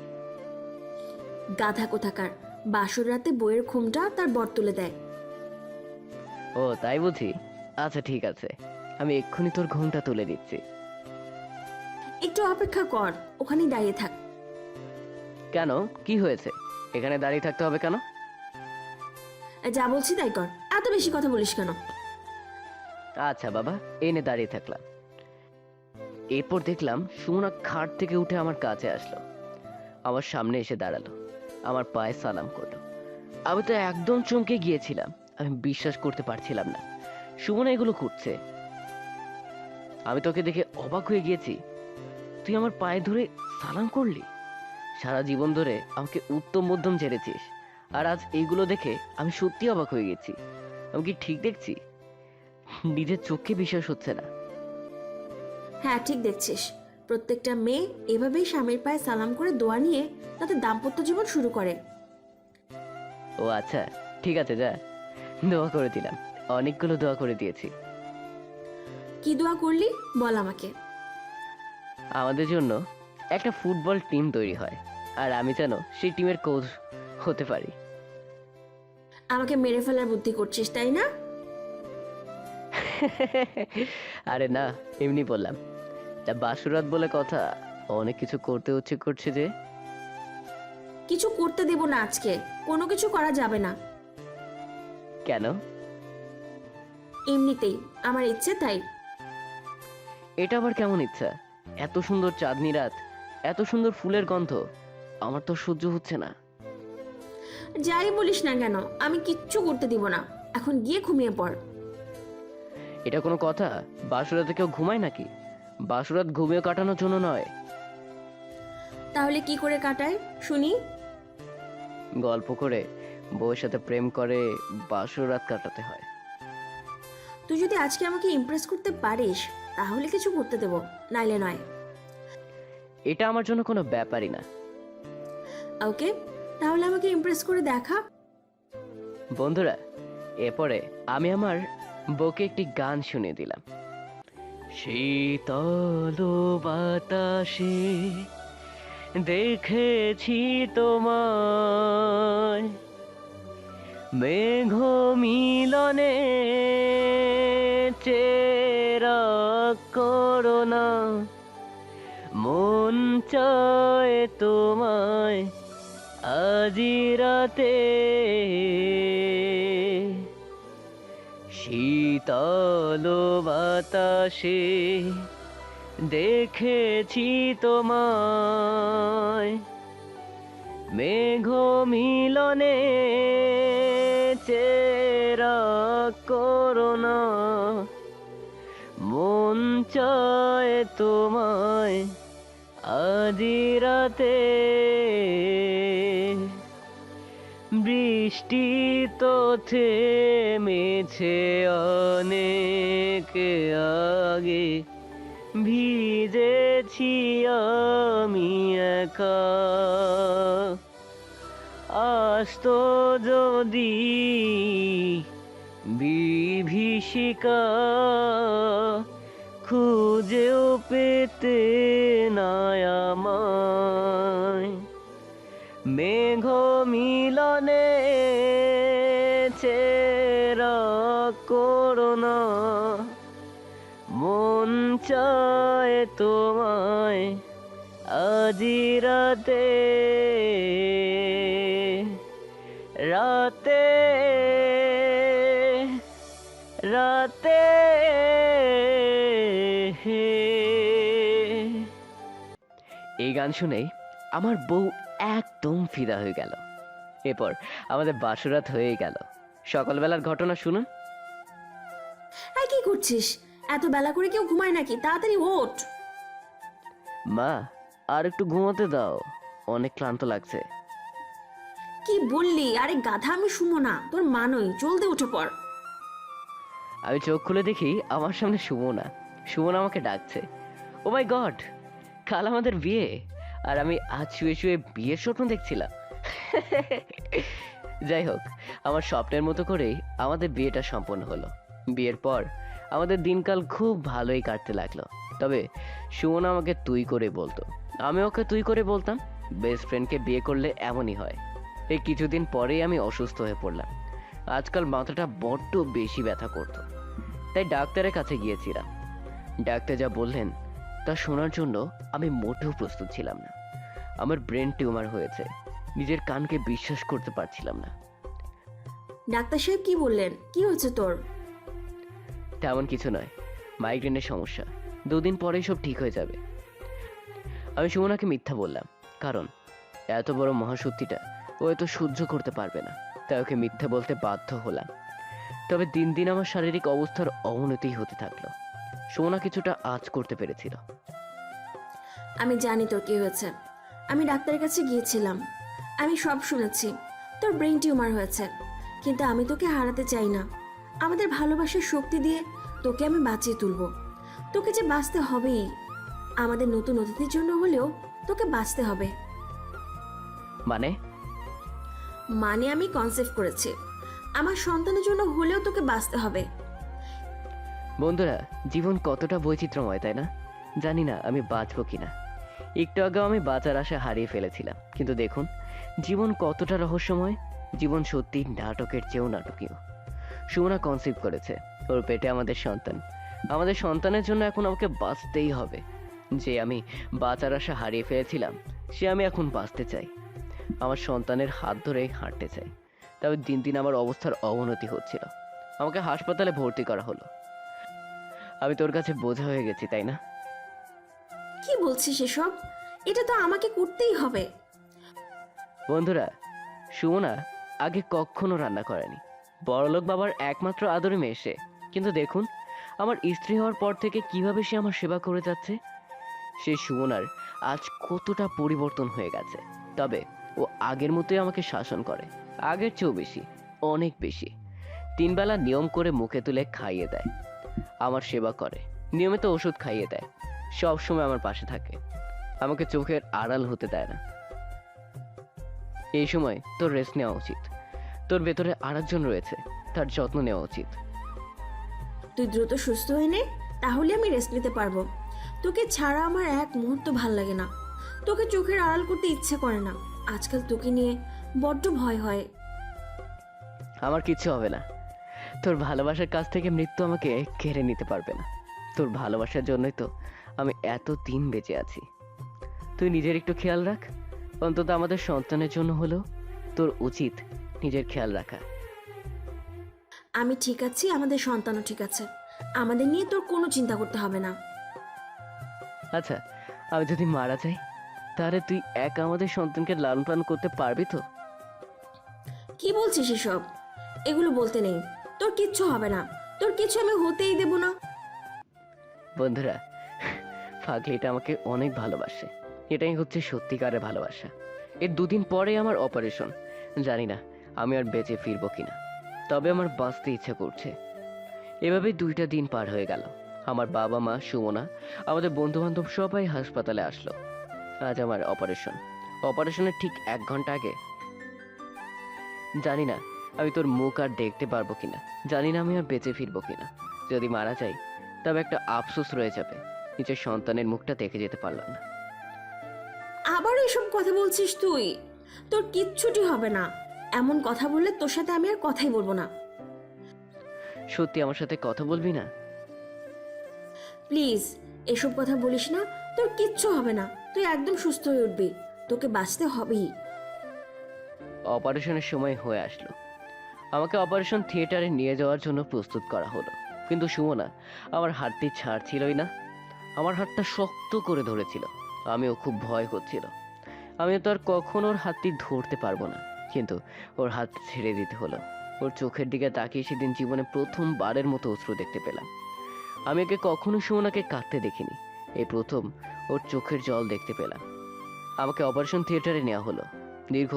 গাধা কোথাকার, বাসর রাতে বইয়ের ঘোমটা তার বর তুলে দেয়। ও তাই বুঝি? আচ্ছা ঠিক আছে, আমি এক্ষুনি তোর ঘোমটা তুলে দিচ্ছি। একটু অপেক্ষা কর, ওখানেই দাঁড়িয়ে থাক। কেন, কি হয়েছে? এখানে দাঁড়িয়ে থাকতে হবে কেন? যা বলছি তাই কর, এত বেশি কথা বলিস কেন? আচ্ছা বাবা, এনে দাঁড়িয়ে থাকলাম। এরপর দেখলাম সুমনা খাট থেকে উঠে আমার কাছে আসলো, আমার সামনে এসে দাঁড়ালো, আমার পায়ে সালাম করলো। আমি তো একদম চমকে গিয়েছিলাম, আমি বিশ্বাস করতে পারছিলাম না সুমনা এগুলো করছে। আমি তোকে দেখে অবাক হয়ে গিয়েছি, তুই আমার পায়ে ধরে সালাম করলি। সারা জীবন ধরে আমাকে উত্তম মধ্যম ঝেড়েছিস, আর আজ এইগুলো দেখে আমি সত্যি অবাক হয়ে গেছি। আমি কি ঠিক দেখছি? নিজের চোখে বিশ্বাস হচ্ছে না। হ্যাঁ ঠিক দেখছিস, প্রত্যেকটা মেয়ে এভাবেই স্বামীর পায়ে সালাম করে দোয়া নিয়ে তাদের দাম্পত্য জীবন শুরু করে। ও আচ্ছা, ঠিক আছে, যা, দোয়া করে দিলাম। অনেকগুলো দোয়া করে দিয়েছি। কি দোয়া করলি বল আমাকে। আমাদের জন্য একটা ফুটবল টিম তৈরি হয়, আর আমি যেন সেই টিমের কোচ হতে পারি। আমাকে মেরে ফেলার বুদ্ধি করছিস তাই না? আরে না, এমনি বললাম। তা বাসুরাত বলে কথা, অনেক কিছু করতে ইচ্ছে করছে যে। কিছু করতে দেব না আজকে, কোনো কিছু করা যাবে না। কেন? এমনিতেই আমার ইচ্ছে তাই। এটা আবার কেমন ইচ্ছা? এত সুন্দর চাঁদনি রাত, এত সুন্দর ফুলের গন্ধ, আমার তো সহ্য হচ্ছে না। যাই বলিস না কেন, আমি কিচ্ছু করতে দিব না। এখন গিয়ে ঘুমিয়ে পড়। এটা কোনো কথা? বাসুরাতে কেউ ঘুমায় নাকি? বাসুরাত ঘুমিয়ে কাটানোর জন্য নয়। তাহলে কি করে কাটায় শুনি? গল্প করে, বউয়ের সাথে প্রেম করে বাসুরাত কাটাতে হয়। তুই যদি আজকে আমাকে ইমপ্রেস করতে পারিস তাহলে কিছু করতে দেব, নাইলে নয়। এটা আমার জন্য কোনো ব্যাপারই না। ওকে, তাহলে আমাকে ইমপ্রেস করে দেখা। বন্ধুরা, এরপরে আমি আমার বউকে একটি গান শুনিয়ে দিলাম। শীতল বাতাসে দেখেছি তোমায়, মেঘ মিলনে চেরা করোনা, মন চায় তোমায় আজি রাতে শীতল বাতাসে দেখেছি তোমায়, মেঘ মিলনে চেরা করোনা, মন চায় তোমায় আজি রাতে। বৃষ্টি তো থেমেছে অনেক আগে, ভিজেছি আমি একা। আসতো যদি বিভীষিকা, খুঁজেও পেতে না আমায়। মেঘ মিলনে চেরা করোনা, মন চায় তোমায় আজি রাতে। রাতে রাতে এই গান শুনেই আমার বউ একদম ফিদা হয়ে গেল। এরপর আমাদের বাসরাত হয়ে গেল। সকালবেলার ঘটনা শুনুন। এই কি করছিস? এত বেলা করে কেউ ঘুমায় নাকি? তাড়াতাড়ি ওঠ। মা, আর একটু ঘুমোতে দাও, অনেক ক্লান্ত লাগছে। কি বললি? আরে গাধা, আমি শুমো না, তোর মা নই, জলদি উঠে পড়। আমি চোখ খুলে দেখি আমার সামনে সুমনা। সুমনা আমাকে ডাকছে। ও মাই গড, কাল আমাদের বিয়ে, আর আমি আজ শুয়ে শুয়ে বিয়ের স্বপ্ন দেখছিলাম। যাই হোক, আমার স্বপ্নের মতো করেই আমাদের বিয়েটা সম্পন্ন হলো। বিয়ের পর আমাদের দিনকাল খুব ভালোই কাটতে লাগলো। তবে সুমনা আমাকে তুই করে বলতো, আমি ওকে তুই করে বলতাম। বেস্ট ফ্রেন্ডকে বিয়ে করলে এমনই হয়। এই কিছুদিন পরেই আমি অসুস্থ হয়ে পড়লাম। আজকাল মাথাটা বড্ড বেশি ব্যথা করতো, তাই ডাক্তারের কাছে গিয়েছিলাম। ডাক্তার যা বললেন তা শোনার জন্য আমি মোটেও প্রস্তুত ছিলাম না। আমার ব্রেন টিউমার হয়েছে, নিজের কানকে বিশ্বাস করতে পারছিলাম না। ডাক্তার সাহেব কি বললেন? কি হচ্ছে তোর? তেমন কিছু নয়, মাইগ্রেনের সমস্যা, 2 দিন পরেই সব ঠিক হয়ে যাবে। আমি সুমনাকে মিথ্যা বললাম, কারণ এত বড় মহাসত্যিটা ও এত সহ্য করতে পারবে না, তাই ওকে মিথ্যা বলতে বাধ্য হলাম। তবে দিন দিন আমার শারীরিক অবস্থার অবনতি হতে থাকলো। সুমনা কিছুটা আঁচ করতে পেরেছিল। আমি জানি তোর কি হয়েছে। আমি ডাক্তারের কাছে গিয়েছিলাম, আমি সব শুনেছি। তোর ব্রেন টিউমার হয়েছে, কিন্তু আমি তোকে হারাতে চাই না। আমাদের ভালোবাসার শক্তি দিয়ে তোকে আমি বাঁচিয়ে তুলব। তোকে যে বাঁচতে হবেই, আমাদের নতুন অতিথির জন্য হলেও তোকে বাঁচতে হবে। মানে? মানে আমি কনসেপ্ট করেছি, আমার সন্তানের জন্য হলেও তোকে বাঁচতে হবে। বন্ধুরা, জীবন কতটা বৈচিত্র্যময়, তাই না? জানি না আমি বাঁচবো কিনা। একটু আগেও আমি বাঁচার আশা হারিয়ে ফেলেছিলাম, কিন্তু দেখুন জীবন কতটা রহস্যময়। জীবন সত্যি নাটকের চেয়েও নাটকীয়। সুমনা কনসেপ্ট করেছে, ওর পেটে আমাদের সন্তান। আমাদের সন্তানের জন্য এখন আমাকে বাঁচতেই হবে। যে আমি বাঁচার আশা হারিয়ে ফেলেছিলাম, সে আমি এখন বাঁচতে চাই। আমার সন্তানের হাত ধরে হাঁটতে চাই। তবে দিন দিন আমার অবস্থার অবনতি হচ্ছিল। আমাকে হাসপাতালে ভর্তি করা হলো। আমি তোর কাছে বোঝা হয়ে গেছি, তাই না? কি বলছিস এসব? এটা তো আমাকে করতেই হবে। বন্ধুরা, সুমনা আগে কখনো রান্না করেনি। বড়লোক বাবার একমাত্র আদরে মেয়ে সে। কিন্তু দেখুন আমার স্ত্রী হওয়ার পর থেকে কিভাবে সে আমার সেবা করে যাচ্ছে। সে সুমনার আজ কতটা পরিবর্তন হয়ে গেছে। তবে ও আগের মতোই আমাকে শাসন করে, আগের চেয়েও বেশি, অনেক বেশি। 3 বেলা নিয়ম করে মুখে তুলে খাইয়ে দেয়, আমার সেবা করে, নিয়মিত ওষুধ খাইয়ে দেয়, সব সময় আমার পাশে থাকে, আমাকে চোখের আড়াল হতে দেয় না। এই সময় তোর রেস্ট নেওয়া উচিত। তোর ভেতরে আরেকজন রয়েছে, তার যত্ন নেওয়া উচিত। তুই দ্রুত সুস্থ হয়ে নে, তাহলে আমি রেস্ট নিতে পারবো। তোকে ছাড়া আমার এক মুহূর্ত ভাল লাগে না। তোকে চোখের আড়াল করতে ইচ্ছে করে না। আজকাল তোকে নিয়ে বড্ড ভয় হয়। আমার কিচ্ছু হবে না। তোর ভালোবাসার কাছ থেকে মৃত্যু আমাকে কেড়ে নিতে পারবে না। তোর ভালোবাসার জন্যই তো আমি এত দিন বেঁচে আছি। তুই নিজের একটু খেয়াল রাখ, অন্তত আমাদের সন্তানের জন্য হলেও তোর উচিত নিজের খেয়াল রাখা। আমি ঠিক আছি, আমাদের সন্তানও ঠিক আছে। আমাদের নিয়ে তোর কোনো চিন্তা করতে হবে না। আচ্ছা, আমি যদি মারা যাই তাহলে তুই একা আমাদের সন্তানকে লালন পালন করতে পারবি তো? কি বলছিস এসব? এগুলো বলতে নেই। তোর কিচ্ছু হবে না, তোর কিছু আমি হতেই দেব না। বন্ধুরা, ফাগলিটা আমাকে অনেক ভালোবাসে। এটাই হচ্ছে সত্যিকারের ভালোবাসা। এর 2 দিন পরে আমার অপারেশন। জানি না আমি আর বেঁচে ফিরবো কিনা, তবে আমার বাঁচতে ইচ্ছে করছে। এভাবেই 2টা দিন পার হয়ে গেল। আমার বাবা মা, সুমনা, আমাদের বন্ধু বান্ধব সবাই হাসপাতালে আসলো। আজ আমার অপারেশনের ঠিক 1 ঘন্টা আগে। জানি না আমি তোর মুখ আর দেখতে পারবো কিনা, জানি না আমি আর বেঁচে ফিরবো কিনা। যদি মারা যাই তবে একটা আফসোস রয়ে যাবে, নিজের সন্তানের মুখটা দেখে যেতে পারলাম না। আবার এসব কথা বলছিস তুই? তোর কিচ্ছুটি হবে না। এমন কথা বললে তোর সাথে আমি আর কথাই বলবো না। সত্যি আমার সাথে কথা বলবি না? প্লিজ এসব কথা বলিস না। তোর কিচ্ছু হবে না, তুই একদম সুস্থ হয়ে উঠবি। তোকে বাঁচতে হবেই। অপারেশনের সময় হয়ে আসলো। আমাকে অপারেশন থিয়েটারে নিয়ে যাওয়ার জন্য প্রস্তুত করা হলো, কিন্তু সুমনা আমার হাতটি ছাড়ছিলই না। আমার হাতটা শক্ত করে ধরেছিল। আমিও খুব ভয় হচ্ছিল। আমি তো আর কখনো ওর হাতটি ধরতে পারবো না, কিন্তু ওর হাত ছেড়ে দিতে হলো। ওর চোখের দিকে তাকিয়ে সেদিন জীবনে প্রথমবারের মতো অশ্রু দেখতে পেলাম। আমি ওকে কখনো সুমনাকে কাঁদতে দেখিনি, এই প্রথম ওর চোখের জল দেখতে পেলাম। আমাকে অপারেশন থিয়েটারে নেওয়া হলো। দীর্ঘ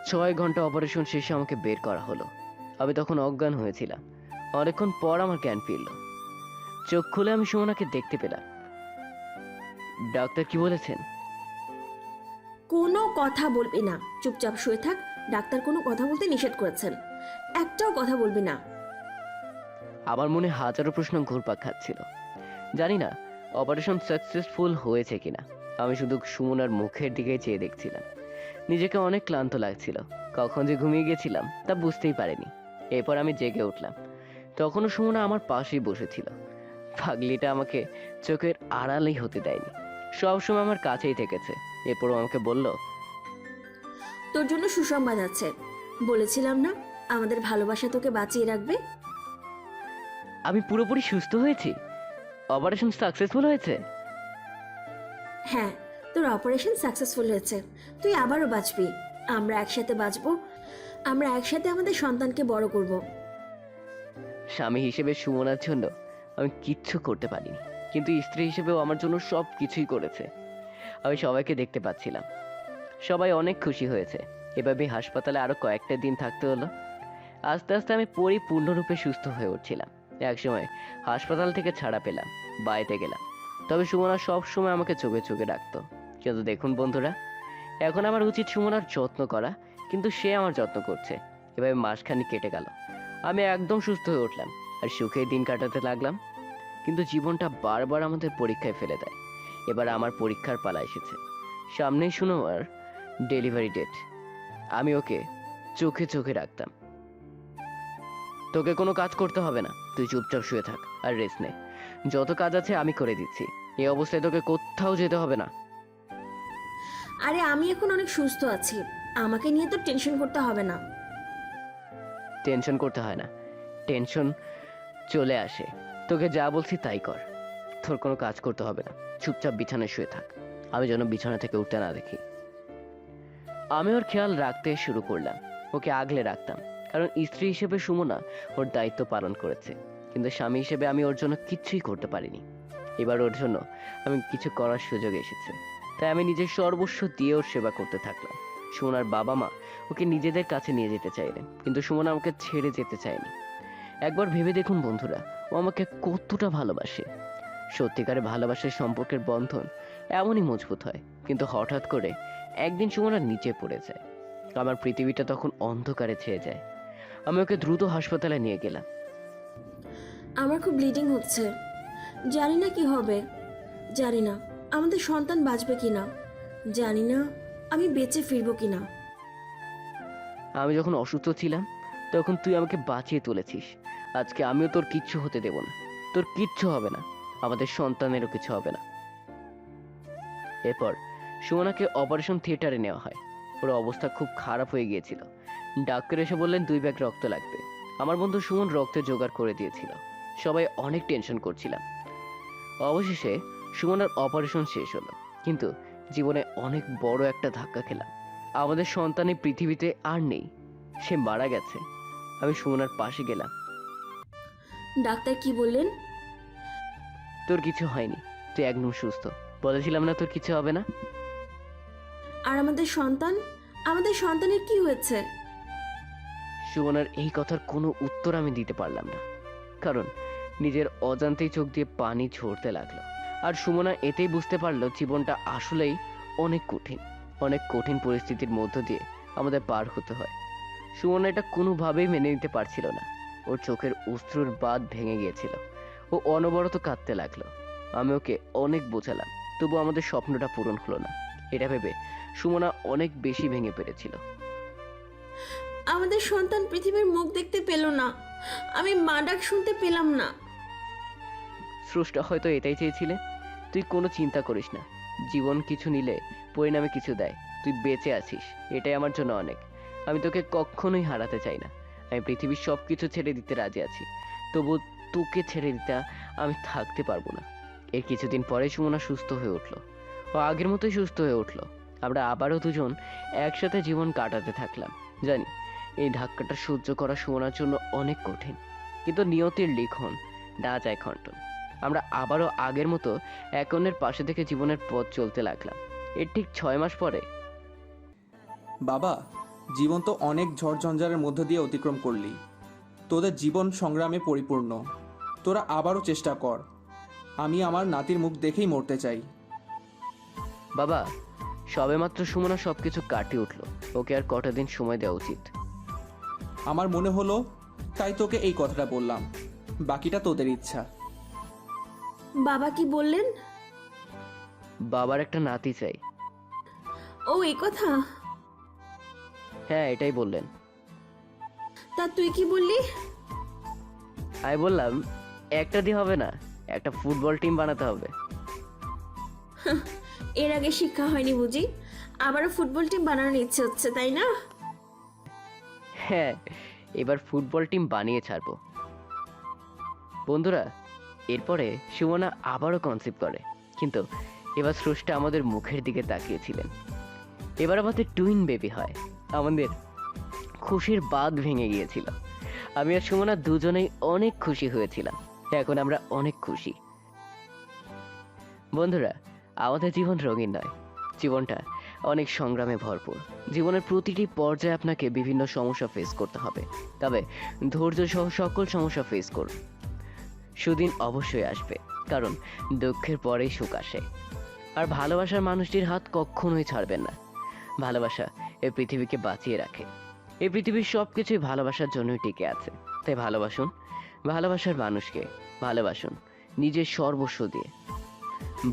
6 ঘন্টা অপারেশন শেষে আমাকে বের করা হলো। আমি তখন অজ্ঞান হয়েছিলাম। অনেকক্ষণ পর আমার জ্ঞান ফিরল। চোখ খুলে আমি সুমনাকে দেখতে পেলাম। ডাক্তার কি বলেছেন? কোনো কথা বলবি না, চুপচাপ শুয়ে থাক। ডাক্তার কোনো কথা বলতে নিষেধ করেছেন। একটাও কথা বলবি না। আমার মনে হাজারো প্রশ্ন ঘুরপাক খাচ্ছিল। জানি না অপারেশন সাকসেসফুল হয়েছে কিনা। আমি শুধু সুমনার মুখের দিকে চেয়ে দেখছিলাম। নিজেকে অনেক ক্লান্ত লাগছিল। কখন যে ঘুমিয়ে গেছিলাম তা বুঝতেই পারিনি। এরপর আমি জেগে উঠলাম। তখনও সুমনা আমার পাশেই বসেছিল। পাগলিটা আমাকে চোখের আড়ালেই হতে দেয়নি, সবসময় আমার কাছেই থেকেছে। এরপরও আমাকে বলল, তোর জন্য সুসংবাদ আছে। বলেছিলাম না আমাদের ভালোবাসা তোকে বাঁচিয়ে রাখবে। আমি পুরোপুরি সুস্থ হয়েছি? অপারেশন সাকসেসফুল হয়েছে? হ্যাঁ, তোর অপারেশন সাকসেসফুল হয়েছে। তুই আবারও বাঁচবি। আমরা একসাথে বাঁচবো। আমরা একসাথে আমাদের সন্তানকে বড় করব। স্বামী হিসেবে সুমনার জন্য আমি কিচ্ছু করতে পারিনি, কিন্তু স্ত্রী হিসেবেও আমার জন্য সব কিছুই করেছে। আমি সবাইকে দেখতে পাচ্ছিলাম। সবাই অনেক খুশি হয়েছে। এভাবে হাসপাতালে আরো কয়েকটা দিন থাকতে হলো। আস্তে আস্তে আমি পরিপূর্ণরূপে সুস্থ হয়ে উঠছিলাম। একসময় হাসপাতাল থেকে ছাড়া পেলাম, বাড়িতে গেলাম। তবে সুমনা সব সময় আমাকে চোখে চোখে রাখতো। কিন্তু দেখুন বন্ধুরা, এখন আমার উচিত সুমনার যত্ন করা, কিন্তু সে আমার যত্ন করছে। এভাবে মাসখানেক কেটে গেল। আমি একদম সুস্থ হয়ে উঠলাম আর সুখে দিন কাটাতে লাগলাম। কিন্তু জীবনটা বারবার আমাদের পরীক্ষায় ফেলে দেয়। এবার আমার পরীক্ষার পালা এসেছে। সামনেই সুমনার ডেলিভারি ডেট। আমি ওকে চোখে চোখে রাখতাম। তোকে কোনো কাজ করতে হবে না, তুই চুপচাপ শুয়ে থাক আর রেস্ট নে। যত কাজ আছে আমি করে দিচ্ছি। এই অবস্থায় তোকে কোথাও যেতে হবে না। আরে আমি এখন অনেক সুস্থ আছি, আমাকে নিয়ে তো টেনশন করতে হবে না। টেনশন করতে হয় না, টেনশন চলে আসে। তোকে যা বলছি তাই কর। তোর কোনো কাজ করতে হবে না, চুপচাপ বিছানায় শুয়ে থাক। আমি যেন বিছানা থেকে উঠতে না দেখি। আমি ওর খেয়াল রাখতে শুরু করলাম। ওকে আগলে রাখতাম, কারণ স্ত্রী হিসেবে সুমনা ওর দায়িত্ব পালন করেছে। কিন্তু স্বামী হিসেবে আমি ওর জন্য কিচ্ছুই করতে পারিনি। এবার ওর জন্য আমি কিছু করার সুযোগ এসেছে, তাই আমি নিজের সর্বস্ব দিয়ে ওর সেবা করতে থাকলাম। সুমনার বাবা মা ওকে নিজেদের কাছে নিয়ে যেতে চাইলেন, কিন্তু সুমনা আমাকে ছেড়ে যেতে চায়নি। একবার ভেবে দেখুন বন্ধুরা, ও আমাকে কতটা ভালোবাসে। সত্যিকারের ভালোবাসার সম্পর্কের বন্ধন এমনই মজবুত হয়। কিন্তু হঠাৎ করে একদিন সুমনা নিচে পড়ে যায়। আমার পৃথিবীটা তখন অন্ধকারে ছেয়ে যায়। আমি ওকে দ্রুত হাসপাতালে নিয়ে গেলাম। আমার খুব ব্লিডিং হচ্ছে, জানি না কি হবে। জানি না আমাদের সন্তান বাঁচবে কিনা, জানি না আমি বেঁচে ফিরবো কিনা। আমি যখন অসুস্থ ছিলাম তখন তুই আমাকে বাঁচিয়ে তুলেছিস। আজকে আমিও তোর কিচ্ছু হতে দেব না। তোর কিচ্ছু হবে না, আমাদের সন্তানেরও কিছু হবে না। এরপর সুমনাকে অপারেশন থিয়েটারে নেওয়া হয়। ওর অবস্থা খুব খারাপ হয়ে গিয়েছিল। ডাক্তার এসে বললেন 2 ব্যাগ রক্ত লাগবে। আমার বন্ধু সুমন রক্তের জোগাড় করে দিয়েছিল। সবাই অনেক টেনশন করছিলাম। অবশেষে সুমনের অপারেশন শেষ হলো, কিন্তু জীবনে অনেক বড় একটা ধাক্কা খেলাম। আমাদের সন্তান এই পৃথিবীতে আর নেই, সে মারা গেছে। আমি সুমনের পাশে গেলাম। ডাক্তার কি বললেন? তোর কিছু হয়নি, তুই একদম সুস্থ। বলেছিলাম না তোর কিছু হবে না। আর আমাদের সন্তানের কি হয়েছে? সুমনের এই কথার কোনো উত্তর আমি দিতে পারলাম না, কারণ নিজের অজান্তেই চোখ দিয়ে পানি ঝরতে লাগলো। আর সুমনা এতেই বুঝতে পারলো জীবনটা আসলেই অনেক কঠিন পরিস্থিতির মধ্য দিয়ে আমাদের পার হতে হয়। সুমনা এটা কোনোভাবেই মেনে নিতে পারছিল না। ওর চোখের অশ্রুর বাঁধ ভেঙে গিয়েছিল। ও অনবরত কাঁদতে লাগলো। আমি ওকে অনেক বোঝালাম, তবু আমাদের স্বপ্নটা পূরণ হলো না। এটা ভেবে সুমনা অনেক বেশি ভেঙে পড়েছিল। আমাদের সন্তান পৃথিবীর মুখ দেখতে পেল না, আমি মা ডাক শুনতে পেলাম না। স্রষ্টা হয়তো এটাই চেয়েছিলে। তুই কোনো চিন্তা করিস না, জীবন কিছু নিলে পরিণামে কিছু দেয়। তুই বেঁচে আছিস, এটাই আমার জন্য অনেক। আমি তোকে কখনোই হারাতে চাই না। আমি পৃথিবীর সব কিছু ছেড়ে দিতে রাজি আছি, তবু তোকে ছেড়ে দিতে আমি থাকতে পারবো না। এর কিছুদিন পরে সুমনা সুস্থ হয়ে উঠলো। ও আগের মতোই সুস্থ হয়ে উঠলো। আমরা আবারও দুজন একসাথে জীবন কাটাতে থাকলাম। জানি এই ধাক্কাটা সহ্য করা সুমনার জন্য অনেক কঠিন, কিন্তু নিয়তির লিখন না যায় খণ্ডন। আমরা আবারও আগের মতো এক অন্যের পাশে থেকে জীবনের পথ চলতে লাগলাম। এর ঠিক 6 মাস পরে বাবা, জীবন তো অনেক ঝড় ঝঞ্ঝারের মধ্য দিয়ে অতিক্রম করলি। তোদের জীবন সংগ্রামে পরিপূর্ণ। তোরা আবারও চেষ্টা কর। আমি আমার নাতির মুখ দেখেই মরতে চাই। বাবা, সবেমাত্র সুমনা সবকিছু কাটিয়ে উঠলো। ওকে আর কটা দিন সময় দেওয়া উচিত। আমার মনে হলো তাই তোকে এই কথাটা বললাম। বাকিটা তোদের ইচ্ছা। বাবা কি বললেন? বাবার একটা নাতি চাই। ও এই কথা? হ্যাঁ, এটাই বললেন। তা তুই কি বললি? আমি বললাম একটা দিয়ে হবে না, একটা ফুটবল টিম বানাতে হবে। এর আগে শিক্ষা হয়নি বুঝি? আবারও ফুটবল টিম বানানোর ইচ্ছে হচ্ছে, তাই না? হ্যাঁ, এবার ফুটবল টিম বানিয়ে ছাড়বো। বন্ধুরা, এরপরে সুমনা আবারও কনসিভ করে, কিন্তু এবার স্রষ্টা আমাদের মুখের দিকে তাকিয়েছিলেন। এবার আমাদের টুইন বেবি হয়। আমাদের খুশির বাঁধ ভেঙে গিয়েছিল। আমি আর সুমনা দুজনেই অনেক খুশি হয়েছিলাম। এখন আমরা অনেক খুশি। বন্ধুরা, আমাদের জীবন রঙিন নয়, জীবনটা অনেক সংগ্রামে ভরপুর। জীবনের প্রতিটি পর্যায়ে আপনাকে বিভিন্ন সমস্যা ফেস করতে হবে, তবে ধৈর্য সহ সকল সমস্যা ফেস করুন। সুদিন অবশ্যই আসবে, কারণ দুঃখের পরেই সুখ আসে। আর ভালোবাসার মানুষটির হাত কখনোই ছাড়বেন না। ভালোবাসা এই পৃথিবীকে বাঁচিয়ে রাখে। এই পৃথিবীর সবকিছুই ভালোবাসার জন্যই টিকে আছে। তাই ভালোবাসুন ভালোবাসার মানুষকে, ভালোবাসুন নিজের সর্বস্ব দিয়ে।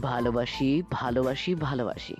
ভালোবাসি ভালোবাসি ভালোবাসি।